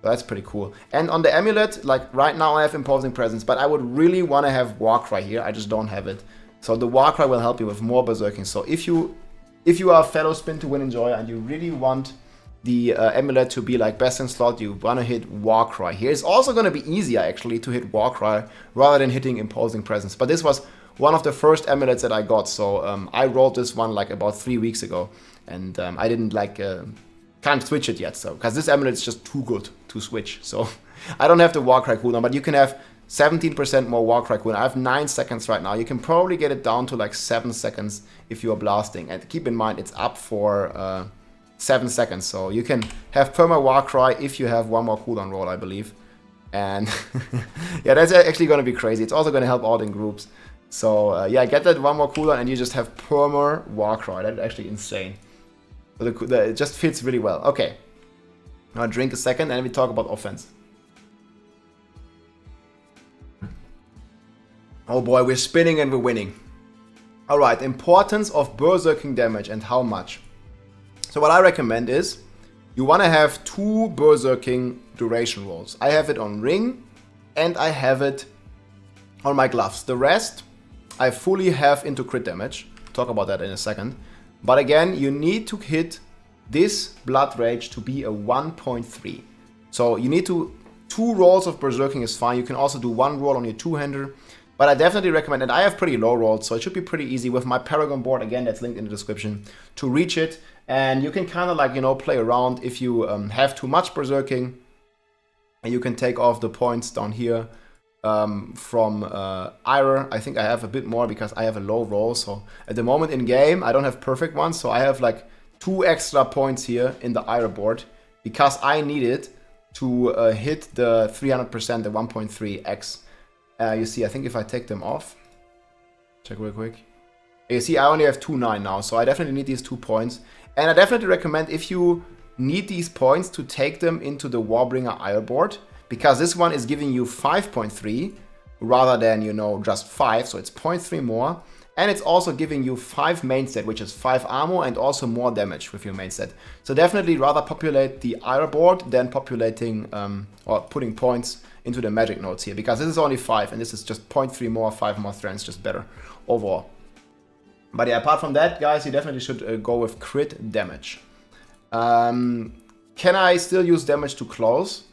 So that's pretty cool. And on the Amulet, like right now I have Imposing Presence, but I would really want to have Warcry here. I just don't have it. So the Warcry will help you with more Berserking. So if you are a fellow Spin to Win enjoyer and you really want the Amulet to be like best in slot, you want to hit Warcry here. It's also going to be easier actually to hit Warcry rather than hitting Imposing Presence. But this was one of the first amulets that I got, so I rolled this one like about 3 weeks ago, and I didn't like, can't switch it yet, so, because this amulet is just too good to switch, so I don't have the Warcry cooldown, but you can have 17% more Warcry cooldown. I have 9 seconds right now. You can probably get it down to like 7 seconds if you are blasting, and keep in mind it's up for 7 seconds, so you can have perma Warcry if you have one more cooldown roll, I believe, and yeah, that's actually going to be crazy. It's also going to help out in groups. So yeah, get that one more cooldown and you just have perma Warcry. That's actually insane. So it just fits really well. Okay, now drink a second and we talk about offense. Oh boy, we're spinning and we're winning. Alright, importance of Berserking damage and how much. So what I recommend is, you want to have 2 Berserking duration rolls. I have it on ring and I have it on my gloves. The rest I fully have into crit damage. Talk about that in a second. But again, you need to hit this Blood Rage to be a 1.3. So you need to, 2 rolls of Berserking is fine. You can also do 1 roll on your 2-hander. But I definitely recommend, and I have pretty low rolls, so it should be pretty easy with my Paragon board, again, that's linked in the description, to reach it. And you can kind of like, you know, play around if you have too much Berserking. And you can take off the points down here. From Ira, I think I have a bit more because I have a low roll. So at the moment in game, I don't have perfect ones. So I have like 2 extra points here in the Ira board because I need it to hit the 300%, the 1.3x. You see, I think if I take them off, check real quick. You see, I only have 2-9 now, so I definitely need these 2 points. And I definitely recommend, if you need these points, to take them into the Warbringer Ire board, because this one is giving you 5.3 rather than, you know, just 5, so it's 0.3 more. And it's also giving you 5 main set, which is 5 armor and also more damage with your main set. So definitely rather populate the Ire board than populating or putting points into the magic nodes here, because this is only 5 and this is just 0.3 more, 5 more strengths, just better overall. But yeah, apart from that, guys, you definitely should go with crit damage. Can I still use damage to close?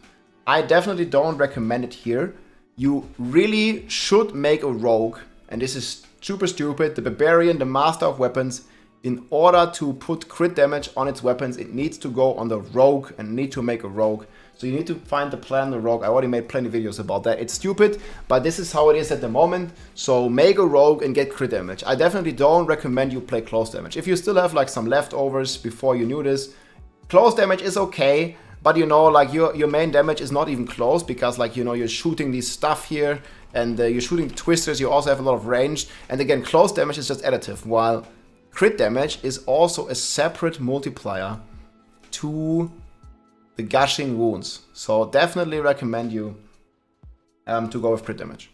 I definitely don't recommend it here. You really should make a rogue, and this is super stupid, the Barbarian, the Master of Weapons. In order to put crit damage on its weapons, it needs to go on the rogue and need to make a rogue. So you need to find the plan the rogue. I already made plenty of videos about that. It's stupid, but this is how it is at the moment. So make a rogue and get crit damage. I definitely don't recommend you play close damage. If you still have like some leftovers before you knew this, close damage is okay, but you know, like your main damage is not even close, because like, you know, you're shooting these stuff here and you're shooting twisters. You also have a lot of range. And again, close damage is just additive, while crit damage is also a separate multiplier to the gushing wounds. So definitely recommend you to go with crit damage.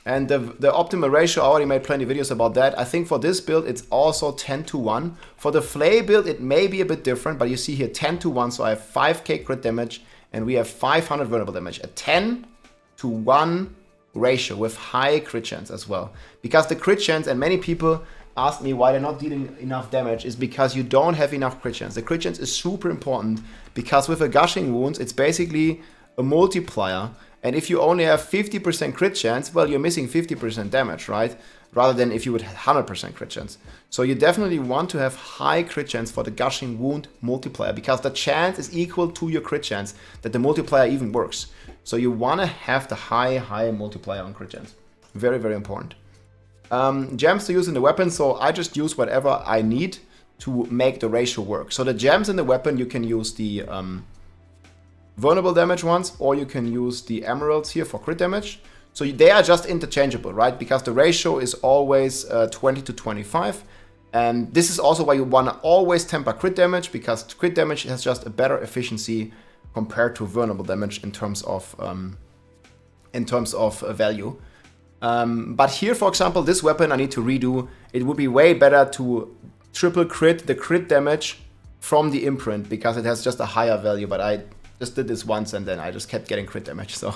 And the optimal ratio, I already made plenty of videos about that. I think for this build, it's also 10-1. For the Flay build, it may be a bit different, but you see here 10-1, so I have 5k crit damage, and we have 500 vulnerable damage. A 10-1 ratio with high crit chance as well. Because the crit chance, and many people ask me why they're not dealing enough damage, is because you don't have enough crit chance. The crit chance is super important, because with a gushing wounds, it's basically a multiplier. And if you only have 50% crit chance, well, you're missing 50% damage, right? Rather than if you would have 100% crit chance. So you definitely want to have high crit chance for the gushing wound multiplier, because the chance is equal to your crit chance that the multiplier even works. So you want to have the high multiplier on crit chance. Very, very important. Gems to use in the weapon, so I just use whatever I need to make the ratio work. So the gems in the weapon, you can use the vulnerable damage ones, or you can use the emeralds here for crit damage. So they are just interchangeable, right? Because the ratio is always 20-25. And this is also why you want to always temper crit damage, because crit damage has just a better efficiency compared to vulnerable damage in terms of value. But here, for example, this weapon I need to redo. It would be way better to triple crit the crit damage from the imprint, because it has just a higher value, but I just did this once and then I just kept getting crit damage. So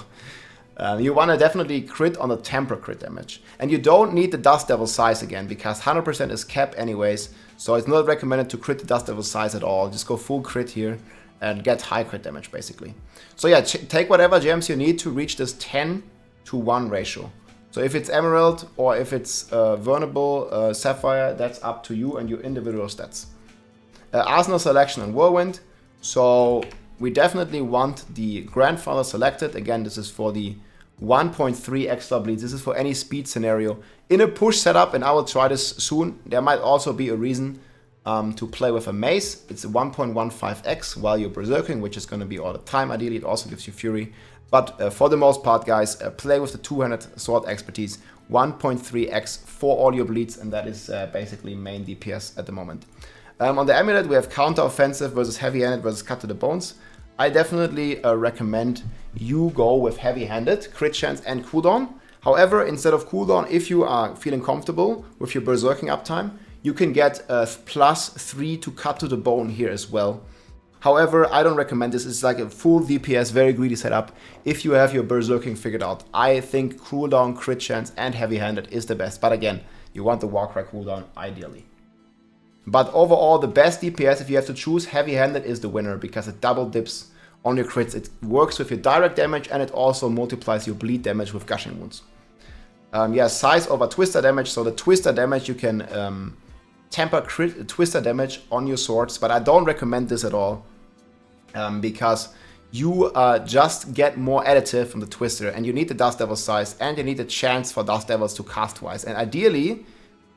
you want to definitely crit on the temper crit damage. And you don't need the Dust Devil size again, because 100% is cap anyways. So it's not recommended to crit the Dust Devil size at all. Just go full crit here and get high crit damage basically. So yeah, take whatever gems you need to reach this 10-1 ratio. So if it's Emerald or if it's Vulnerable Sapphire, that's up to you and your individual stats. Arsenal selection and Whirlwind. So we definitely want the Grandfather selected. Again, this is for the 1.3 extra bleeds. This is for any speed scenario. In a push setup, and I will try this soon, there might also be a reason to play with a mace. It's a 1.15x while you're berserking, which is going to be all the time. Ideally, it also gives you fury. But for the most part, guys, play with the 200 sword expertise, 1.3x for all your bleeds, and that is basically main DPS at the moment. On the Amulet, we have Counteroffensive versus Heavy-Handed versus Cut to the Bones. I definitely recommend you go with Heavy-Handed, crit chance and cooldown. However, instead of cooldown, if you are feeling comfortable with your berserking uptime, you can get a +3 to Cut to the Bone here as well. However, I don't recommend this. It's like a full DPS, very greedy setup. If you have your berserking figured out, I think cooldown, crit chance, and heavy-handed is the best. But again, you want the Warcry cooldown ideally. But overall, the best DPS, if you have to choose, heavy-handed is the winner, because it double dips on your crits. It works with your direct damage, and it also multiplies your bleed damage with gushing wounds. Yeah, size over twister damage. So the twister damage, you can temper crit twister damage on your swords, but I don't recommend this at all, because you just get more additive from the twister, and you need the Dust Devil size, and you need a chance for Dust Devils to cast twice. And ideally,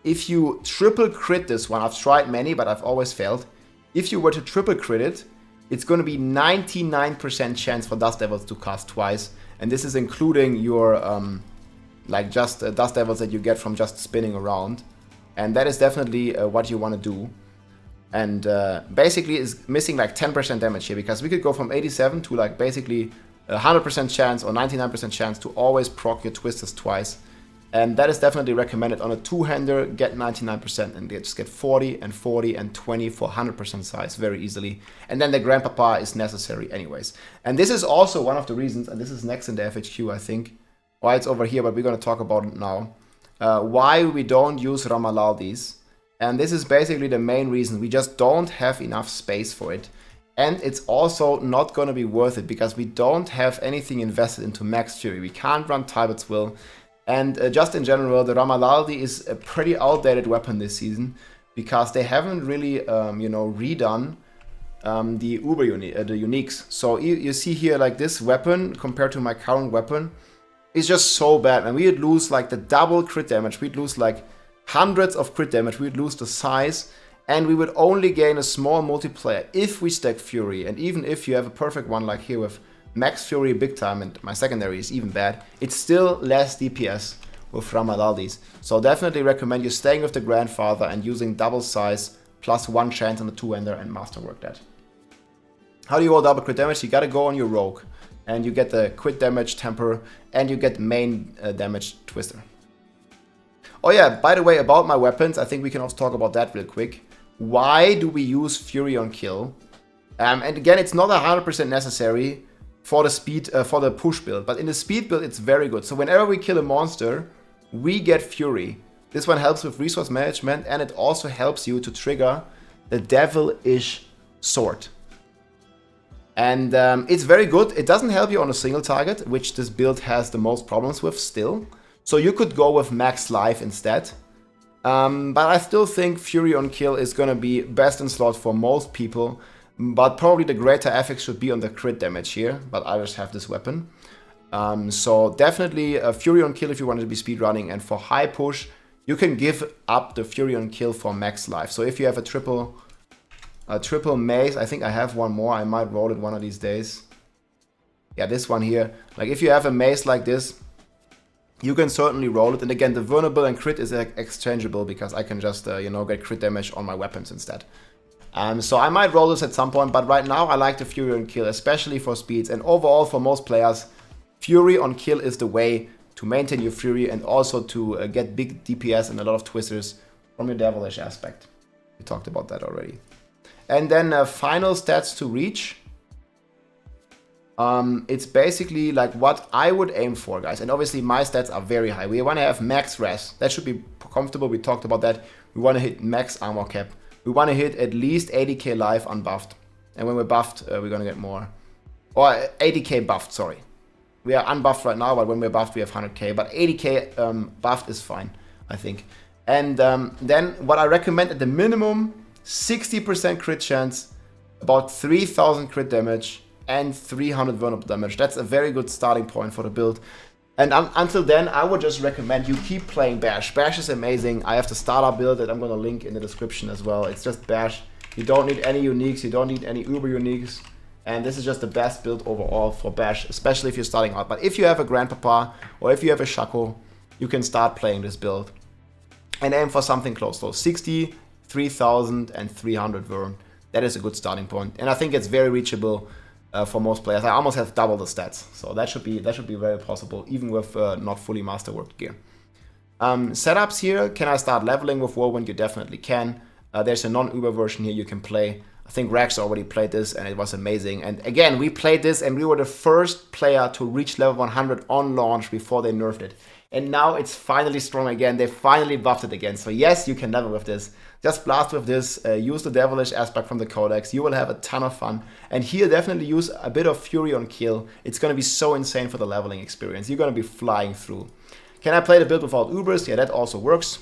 if you triple crit this one, I've tried many, but I've always failed. If you were to triple crit it, it's going to be 99% chance for Dust Devils to cast twice, and this is including your like just Dust Devils that you get from just spinning around. And that is definitely what you want to do. And basically is missing like 10% damage here, because we could go from 87 to like basically 100% chance or 99% chance to always proc your twisters twice. And that is definitely recommended. On a two-hander, get 99% and just get 40 and 40 and 20 for 100% size very easily. And then the Grandpapa is necessary anyways. And this is also one of the reasons, and this is next in the FHQ, I think. Why it's over here, but we're going to talk about it now. Why we don't use Ramaladis. And this is basically the main reason. We just don't have enough space for it. And it's also not going to be worth it, because we don't have anything invested into Max Fury. We can't run Tyraels Will. And just in general, the Ramaladi is a pretty outdated weapon this season, because they haven't really, redone the the uniques. So you see here, like this weapon compared to my current weapon is just so bad. And we'd lose like the double crit damage. We'd lose like hundreds of crit damage. We'd lose the size, and we would only gain a small multiplier if we stack Fury. And even if you have a perfect one like here with Max Fury big time, and my secondary is even bad, it's still less DPS with Ramaladis. So definitely recommend you staying with the Grandfather and using double size plus 1 chance on the two-hander and masterwork that. How do you roll double crit damage? You gotta go on your Rogue, and you get the crit damage temper, and you get main damage twister. Oh yeah, by the way, about my weapons, I think we can also talk about that real quick. Why do we use Fury on kill? And again, it's not 100% necessary for the speed, for the push build, but in the speed build it's very good. So whenever we kill a monster, we get Fury. This one helps with resource management, and it also helps you to trigger the devilish sword. And it's very good. It doesn't help you on a single target, which this build has the most problems with still. So you could go with max life instead. But I still think Fury on kill is gonna be best in slot for most people. But probably the greater effect should be on the crit damage here, but I just have this weapon. So definitely a Fury on kill if you want to be speedrunning, and for high push, you can give up the Fury on kill for max life. So if you have a triple mace, I think I have one more, I might roll it one of these days. Yeah, this one here. Like if you have a mace like this, you can certainly roll it. And again, the vulnerable and crit is exchangeable, because I can just, get crit damage on my weapons instead. So I might roll this at some point, but right now I like the Fury on kill, especially for speeds. And overall, for most players, Fury on kill is the way to maintain your Fury and also to get big DPS and a lot of twisters from your devilish aspect. We talked about that already. And then final stats to reach. It's basically like what I would aim for, guys. And obviously my stats are very high. We want to have max res. That should be comfortable. We talked about that. We want to hit max armor cap. We want to hit at least 80k life unbuffed. And when we're buffed, we're going to get more. Or 80k buffed, sorry. We are unbuffed right now, but when we're buffed, we have 100k. But 80k buffed is fine, I think. And then what I recommend at the minimum, 60% crit chance, about 3000 crit damage, and 300 vulnerable damage. That's a very good starting point for the build. And until then, I would just recommend you keep playing Bash. Bash is amazing. I have the starter build that I'm going to link in the description as well. It's just Bash. You don't need any uniques. You don't need any uber uniques. And this is just the best build overall for Bash, especially if you're starting out. But if you have a Grandpapa or if you have a Shaco, you can start playing this build. And aim for something close to 60, 3000, and 300 Vern. That is a good starting point. And I think it's very reachable for most players. I almost have double the stats, so that should be very possible, even with not fully masterworked gear. Setups here, can I start leveling with Whirlwind? You definitely can. There's a non-Uber version here you can play. I think Rex already played this and it was amazing. And again, we played this and we were the first player to reach level 100 on launch before they nerfed it. And now it's finally strong again. They finally buffed it again. So yes, you can level with this. Just blast with this, use the devilish aspect from the codex. You will have a ton of fun. And here definitely use a bit of Fury on kill. It's going to be so insane for the leveling experience. You're going to be flying through. Can I play the build without Ubers? Yeah, that also works.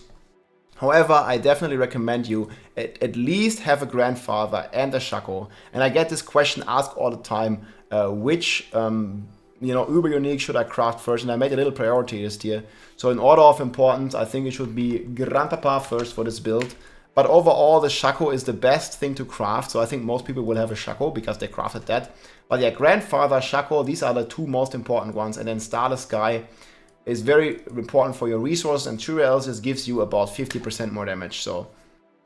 However, I definitely recommend you at least have a Grandfather and a Shaco. And I get this question asked all the time, which Uber unique should I craft first? And I made a little priority list here. So in order of importance, I think it should be Grandpapa first for this build. But overall, the Shaco is the best thing to craft. So I think most people will have a Shaco because they crafted that. But yeah, Grandfather, Shaco, these are the two most important ones. And then Starless Sky is very important for your resource, and Tyraels gives you about 50% more damage. So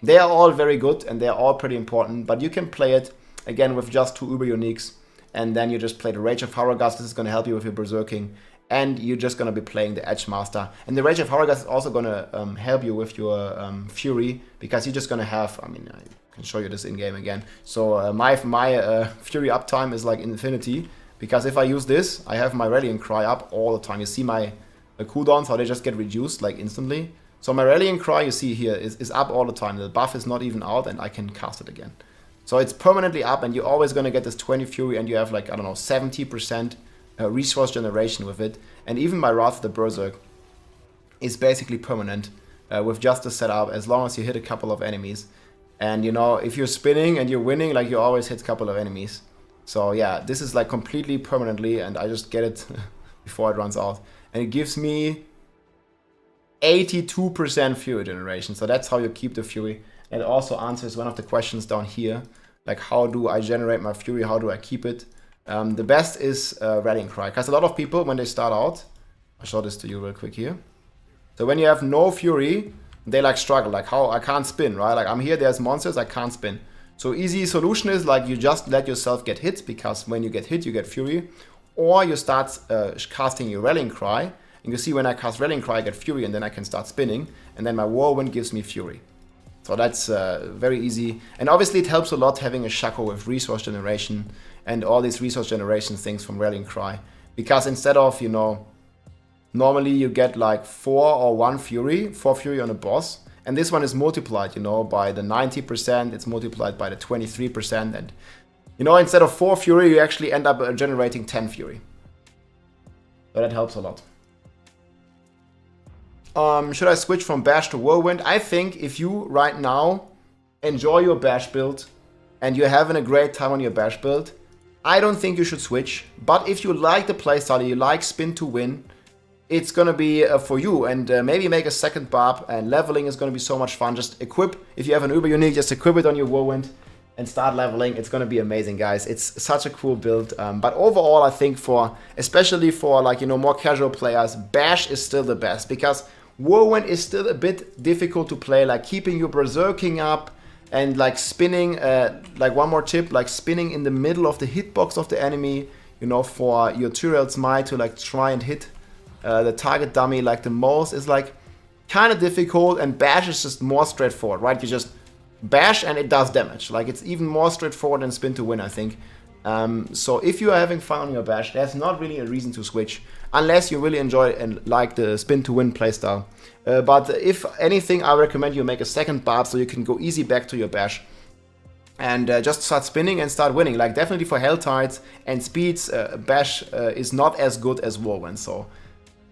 they are all very good and they are all pretty important, but you can play it again with just 2 Uber Uniques, and then you just play the Rage of Haragas. This is going to help you with your Berserking, and you're just going to be playing the Edge Master. And the Rage of Haragas is also going to help you with your Fury, because you're just going to have, I mean, I can show you this in game again. So my Fury uptime is like infinity, because if I use this, I have my Rallying Cry up all the time. You see my cooldowns, how they just get reduced like instantly. So my Rallying Cry, you see here, is up all the time. The buff is not even out, and I can cast it again. So it's permanently up, and you're always going to get this 20 Fury, and you have like, I don't know, 70% resource generation with it. And even my Wrath of the Berserk is basically permanent with just the setup, as long as you hit a couple of enemies. And you know, if you're spinning and you're winning, like you always hit a couple of enemies. So yeah, this is like completely permanently, and I just get it before it runs out. And it gives me 82% Fury generation. So that's how you keep the Fury. And it also answers one of the questions down here, like how do I generate my Fury, how do I keep it? The best is Rallying Cry, because a lot of people, when they start out, I'll show this to you real quick here. So when you have no Fury, they like struggle, like how I can't spin, right? Like I'm here, there's monsters, I can't spin. So easy solution is like you just let yourself get hit, because when you get hit, you get Fury. Or you start casting your Rallying Cry, and you see when I cast Rallying Cry, I get Fury, and then I can start spinning, and then my Whirlwind gives me Fury. So that's very easy. And obviously it helps a lot having a Shaco with resource generation and all these resource generation things from Rallying Cry. Because instead of, you know, normally you get like 4 or 1 Fury, 4 Fury on a boss. And this one is multiplied, you know, by the 90%, it's multiplied by the 23%. And, you know, instead of 4 Fury, you actually end up generating 10 Fury. So that helps a lot. Should I switch from Bash to Whirlwind? I think if you right now enjoy your Bash build and you're having a great time on your Bash build, I don't think you should switch. But if you like the playstyle, you like spin to win, it's gonna be for you. And maybe make a second Barb, and leveling is gonna be so much fun. Just equip, if you have an Uber Unique, just equip it on your Whirlwind and start leveling. It's gonna be amazing, guys. It's such a cool build. But overall, I think especially for like, you know, more casual players, Bash is still the best, because Whirlwind is still a bit difficult to play, like keeping your Berserking up and like spinning, like one more tip, like spinning in the middle of the hitbox of the enemy, you know, for your Tyraels Might to like try and hit the target dummy like the most is like kind of difficult, and Bash is just more straightforward, right? You just bash and it does damage. Like it's even more straightforward than spin to win, I think. So if you are having fun on your Bash, there's not really a reason to switch, unless you really enjoy and like the spin to win playstyle. But if anything, I recommend you make a second Barb so you can go easy back to your Bash and just start spinning and start winning. Like definitely for Hell Tides and speeds, Bash is not as good as Whirlwind. So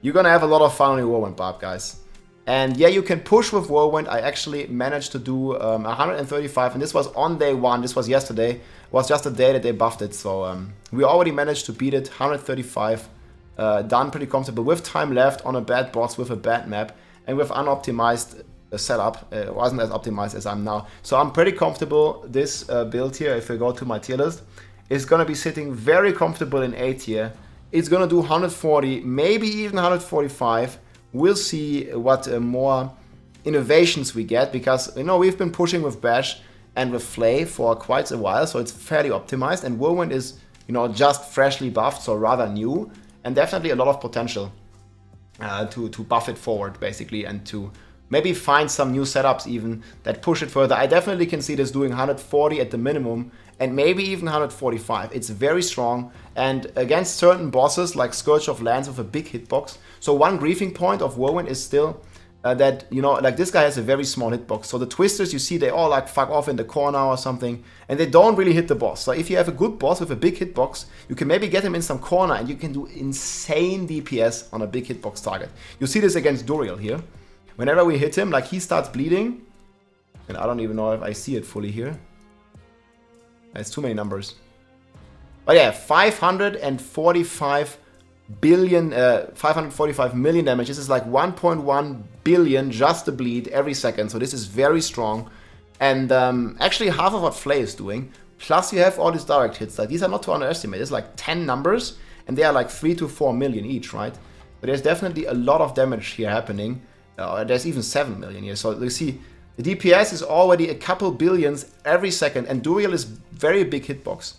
you're gonna have a lot of fun on your Whirlwind Barb, guys. And yeah, you can push with Whirlwind. I actually managed to do 135, and this was on day 1. This was yesterday. It was just a day that they buffed it. So we already managed to beat it, 135. Done pretty comfortable with time left on a bad boss with a bad map and with unoptimized setup. It wasn't as optimized as I'm now. So I'm pretty comfortable. This build here, if I go to my tier list, is going to be sitting very comfortable in A tier. It's going to do 140, maybe even 145. We'll see what more innovations we get, because, you know, we've been pushing with Bash and with Flay for quite a while, so it's fairly optimized. And Whirlwind is, you know, just freshly buffed, so rather new, and definitely a lot of potential to buff it forward, basically, and to maybe find some new setups even that push it further. I definitely can see this doing 140 at the minimum, and maybe even 145. It's very strong, and against certain bosses like Scourge of Lands with a big hitbox. So one griefing point of Whirlwind is still that, you know, like this guy has a very small hitbox. So the twisters, you see, they all like fuck off in the corner or something, and they don't really hit the boss. So if you have a good boss with a big hitbox, you can maybe get him in some corner, and you can do insane DPS on a big hitbox target. You see this against Duriel here. Whenever we hit him, like he starts bleeding, and I don't even know if I see it fully here. It's too many numbers. But yeah, 545 million damage. This is like 1.1 billion just to bleed every second. So this is very strong. And actually half of what Flay is doing. Plus you have all these direct hits. Like these are not to underestimate. It's like 10 numbers, and they are like 3 to 4 million each, right? But there's definitely a lot of damage here happening. There's even 7 million here. So you see, the DPS is already a couple billions every second, and Duriel is very big hitbox.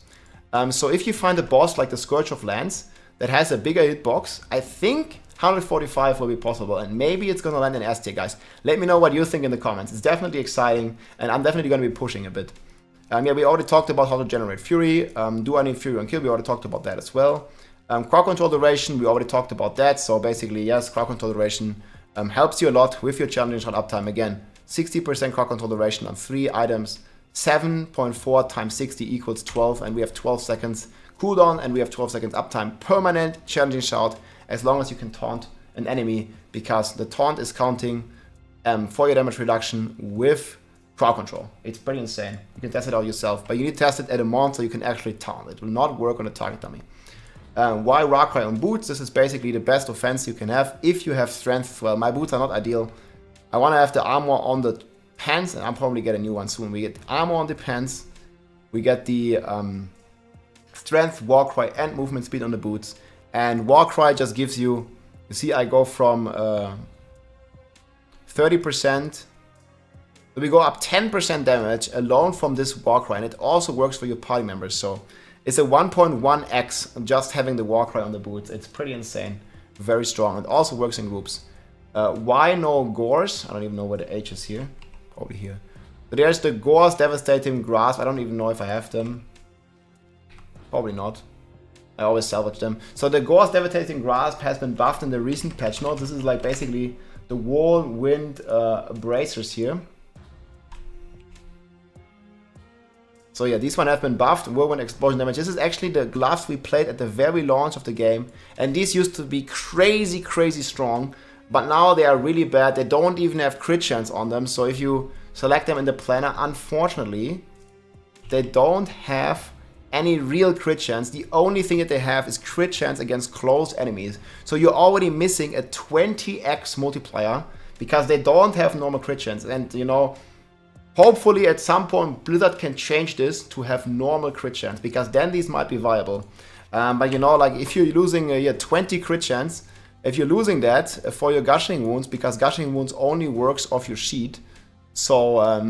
So if you find a boss like the Scourge of Lands that has a bigger hitbox, I think 145 will be possible, and maybe it's gonna land in S tier, guys. Let me know what you think in the comments. It's definitely exciting, and I'm definitely gonna be pushing a bit. Yeah, we already talked about how to generate Fury. Do I need Fury on kill? We already talked about that as well. Crowd control duration, we already talked about that. So basically, yes, crowd control duration helps you a lot with your challenging shot uptime. Again, 60% crowd control duration on 3 items. 7.4 times 60 equals 12, and we have 12 seconds cooldown, and we have 12 seconds uptime. Permanent challenging shout, as long as you can taunt an enemy, because the taunt is counting for your damage reduction with crowd control. It's pretty insane. You can test it out yourself, but you need to test it at a monster you can actually taunt. It will not work on a target dummy. Why Warcry on boots? This is basically the best offense you can have if you have strength. Well, my boots are not ideal. I want to have the armor on the pants, and I'll probably get a new one soon. We get armor on the pants, we get the strength, Warcry, and movement speed on the boots. And Warcry just gives you, you see, I go from 30%, so we go up 10% damage alone from this Warcry, and it also works for your party members. So it's a 1.1x just having the Warcry on the boots. It's pretty insane, very strong. It also works in groups. Why no Gohrs? I don't even know where the H is here. Probably here. So there's the Gohrs Devastating Grasp. I don't even know if I have them. Probably not. I always salvage them. So the Gohrs Devastating Grasp has been buffed in the recent patch notes. This is like basically the Whirlwind bracers here. So yeah, these one have been buffed, Whirlwind Explosion Damage. This is actually the gloves we played at the very launch of the game. And these used to be crazy strong. But now they are really bad. They don't even have crit chance on them. So if you select them in the planner, unfortunately, they don't have any real crit chance. The only thing that they have is crit chance against close enemies. So you're already missing a 20x multiplier because they don't have normal crit chance. And you know, hopefully at some point Blizzard can change this to have normal crit chance, because then these might be viable. But you know, like if you're losing 20 crit chance, if you're losing that for your gushing wounds, because gushing wounds only works off your sheet, so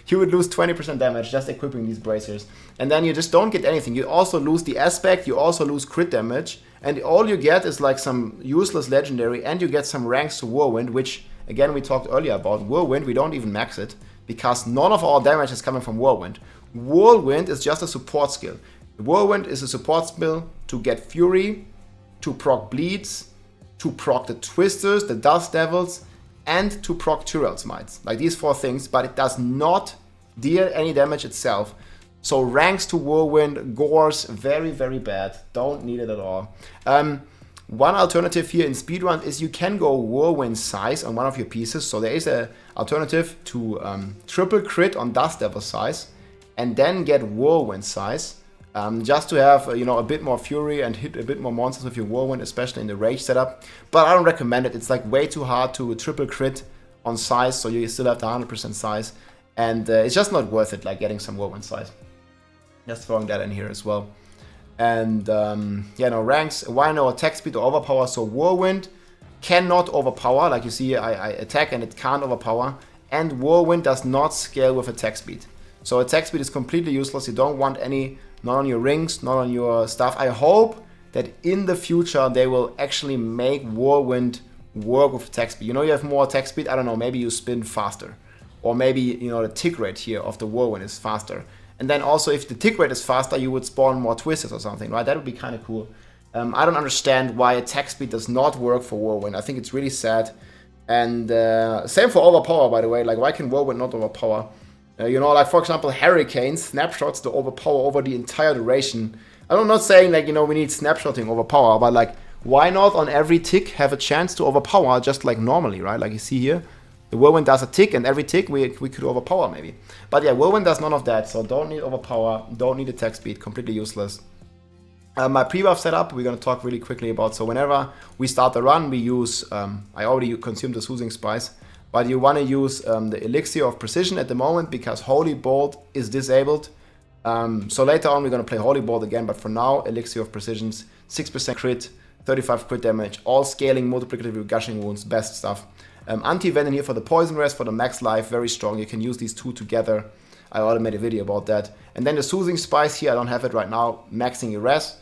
you would lose 20% damage just equipping these bracers. And then you just don't get anything. You also lose the aspect, you also lose crit damage, and all you get is like some useless legendary, and you get some ranks to Whirlwind, which again we talked earlier about. Whirlwind, we don't even max it, because none of our damage is coming from Whirlwind. Whirlwind is just a support skill. Whirlwind is a support skill to get Fury, to proc bleeds, to proc the Twisters, the Dust Devils, and to proc Tyraels Mites. Like these 4 things, but it does not deal any damage itself. So ranks to Whirlwind, Gohrs, very bad. Don't need it at all. One alternative here in speedrun is you can go Whirlwind size on one of your pieces. So there is an alternative to triple crit on Dust Devil size and then get Whirlwind size. Just to have a bit more fury and hit a bit more monsters with your Whirlwind, especially in the rage setup. But I don't recommend it. It's like way too hard to triple crit on size, so you still have the 100% size, and it's just not worth it, like getting some Whirlwind size. Just throwing that in here as well. And ranks. Why no attack speed or overpower? So Whirlwind cannot overpower. Like you see, I attack and it can't overpower. And Whirlwind does not scale with attack speed. So attack speed is completely useless. You don't want any. Not on your rings, not on your stuff. I hope that in the future they will actually make Whirlwind work with attack speed. You have more attack speed, I don't know, maybe you spin faster. Or maybe, the tick rate here of the Whirlwind is faster. And then also if the tick rate is faster, you would spawn more Twisters or something, right? That would be kind of cool. I don't understand why attack speed does not work for Whirlwind. I think it's really sad. And same for Overpower, by the way. Like, why can Whirlwind not overpower? Like for example, Hurricane snapshots the overpower over the entire duration. I'm not saying like, we need snapshotting overpower, but like, why not on every tick have a chance to overpower just like normally, right? Like you see here, the Whirlwind does a tick, and every tick we could overpower maybe. But yeah, Whirlwind does none of that, so don't need overpower, don't need attack speed, completely useless. My pre-buff setup, we're going to talk really quickly about. So whenever we start the run, we use, I already consumed the Soothing Spice, but you want to use the Elixir of Precision at the moment because Holy Bolt is disabled. So later on we're going to play Holy Bolt again, but for now Elixir of Precision 6% crit, 35 crit damage, all scaling, multiplicative, gushing wounds, best stuff. Anti-venom here for the poison rest, for the max life, very strong. You can use these two together. I already made a video about that. And then the Soothing Spice here, I don't have it right now, maxing your res.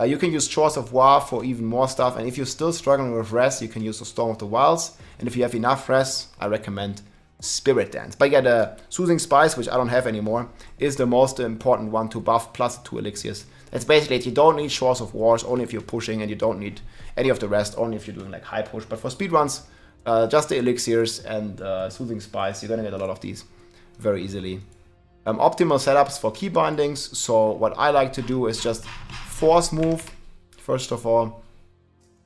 You can use Chores of War for even more stuff. And if you're still struggling with res, you can use the Storm of the Wilds. And if you have enough res, I recommend Spirit Dance. But yeah, the Soothing Spice, which I don't have anymore, is the most important one to buff, plus the 2 elixirs. That's basically it. You don't need Chores of Wars, only if you're pushing, and you don't need any of the rest, only if you're doing like high push. But for speedruns, just the elixirs and Soothing Spice, you're gonna get a lot of these very easily. Optimal setups for key bindings. So what I like to do is just force move. First of all,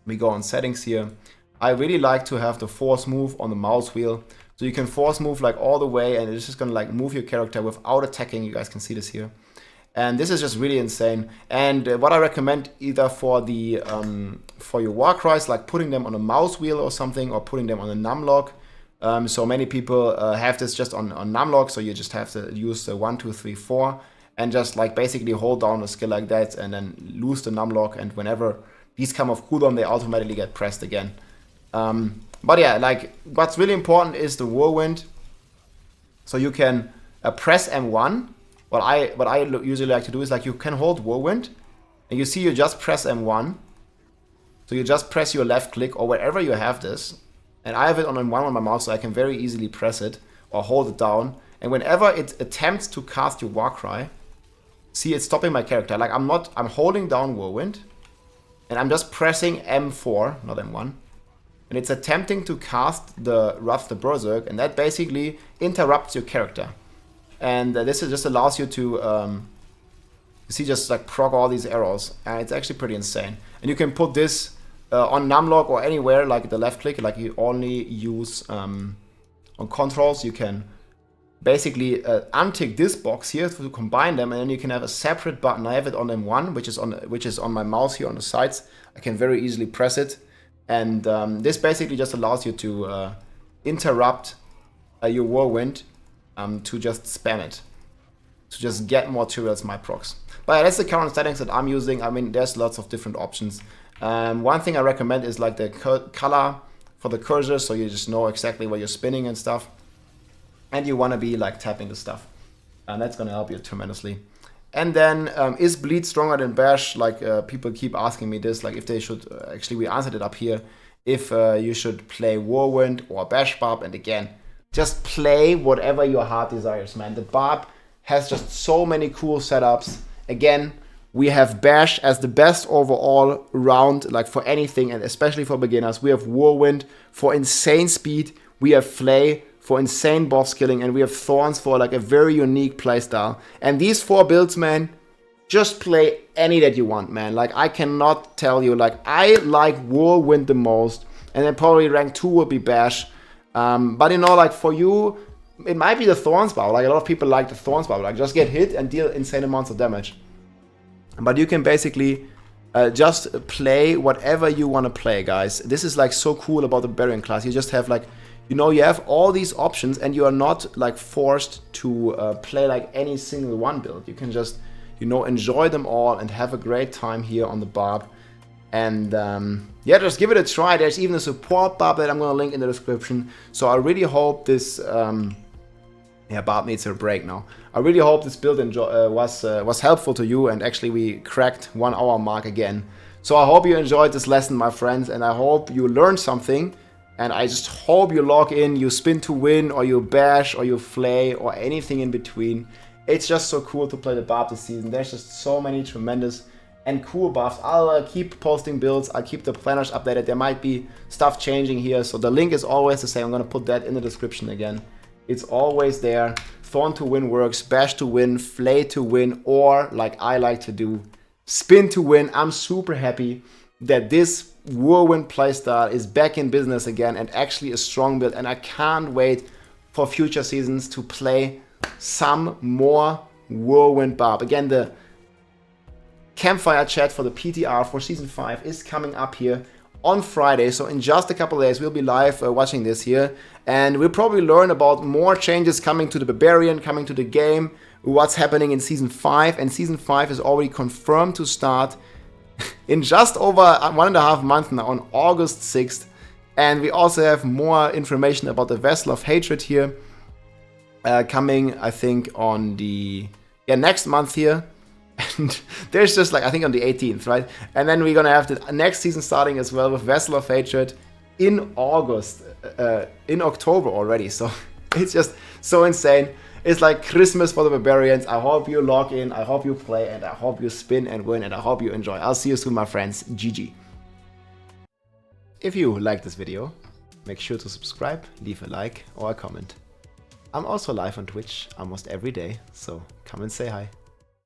we go on settings here. I really like to have the force move on the mouse wheel. So you can force move like all the way, and it's just gonna like move your character without attacking. You guys can see this here. And this is just really insane. And what I recommend either for the for your war cries, like putting them on a mouse wheel or something, or putting them on a numlock. So many people have this just on numlock, so you just have to use the 1, 2, 3, 4, and just like basically hold down a skill like that, and then lose the numlock. And whenever these come off cooldown, they automatically get pressed again. But yeah, like what's really important is the Whirlwind. So you can press M1. What I usually like to do is like you can hold Whirlwind, and you see you just press M1. So you just press your left click or wherever you have this. And I have it on M1 on my mouse, so I can very easily press it or hold it down. And whenever it attempts to cast your Warcry, see it's stopping my character. Like I'm holding down Whirlwind, and I'm just pressing M4, not M1. And it's attempting to cast the Wrath the Berserk, and that basically interrupts your character. And this just allows you to, you see, just like proc all these arrows, and it's actually pretty insane. And you can put this on numlock or anywhere, like the left click, like you only use on controls. You can basically untick this box here to combine them, and then you can have a separate button. I have it on M1, which is on my mouse here on the sides. I can very easily press it. And this basically just allows you to interrupt your Whirlwind to just spam it, to just get more Tyraels my procs. But yeah, that's the current settings that I'm using. I mean, there's lots of different options. One thing I recommend is like the color for the cursor, so you just know exactly where you're spinning and stuff. And you want to be like tapping the stuff. And that's going to help you tremendously. And then, is Bleed stronger than Bash? Like, people keep asking me this, like if they should, actually we answered it up here, if you should play Whirlwind or Bash Barb. And again, just play whatever your heart desires, man. The Barb has just so many cool setups. Again, we have Bash as the best overall round, like for anything, and especially for beginners. We have Whirlwind for insane speed. We have Flay for insane boss killing, and we have Thorns for like a very unique playstyle. And these 4 builds, man, just play any that you want, man. Like I cannot tell you, like I like Whirlwind the most, and then probably rank 2 will be Bash. But you know, like for you, it might be the Thorns Bow. Like a lot of people like the Thorns Bow, like just get hit and deal insane amounts of damage. But you can basically just play whatever you want to play, guys. This is like so cool about the Barbarian class. You just have like, you know, you have all these options, and you are not like forced to play like any single one build. You can just, you know, enjoy them all and have a great time here on the Barb. And yeah, just give it a try. There's even a support Barb that I'm going to link in the description. So I really hope this, yeah, Barb needs a break now. I really hope this build was helpful to you, and actually we cracked 1 hour mark again. So I hope you enjoyed this lesson, my friends, and I hope you learned something. And I just hope you log in, you spin to win, or you bash, or you flay, or anything in between. It's just so cool to play the Barb this season. There's just so many tremendous and cool buffs. I'll keep posting builds, I'll keep the planners updated. There might be stuff changing here, so the link is always the same. I'm gonna put that in the description again. It's always there. Thorn to win works, bash to win, flay to win, or like I like to do, spin to win. I'm super happy that this Whirlwind playstyle is back in business again, and actually a strong build, and I can't wait for future seasons to play some more Whirlwind Barb. Again, the campfire chat for the PTR for season 5 is coming up here on Friday, so in just a couple of days we'll be live watching this here, and we'll probably learn about more changes coming to the Barbarian, coming to the game, what's happening in season 5, and season 5 is already confirmed to start in just over 1.5 months now, on August 6th. And we also have more information about the Vessel of Hatred here, coming, I think, on the next month here. And there's just like, I think on the 18th, right? And then we're gonna have the next season starting as well with Vessel of Hatred in August, in October already. So it's just so insane. It's like Christmas for the barbarians. I hope you log in, I hope you play, and I hope you spin and win, and I hope you enjoy. I'll see you soon, my friends. GG. If you like this video, make sure to subscribe, leave a like or a comment. I'm also live on Twitch almost every day, so come and say hi.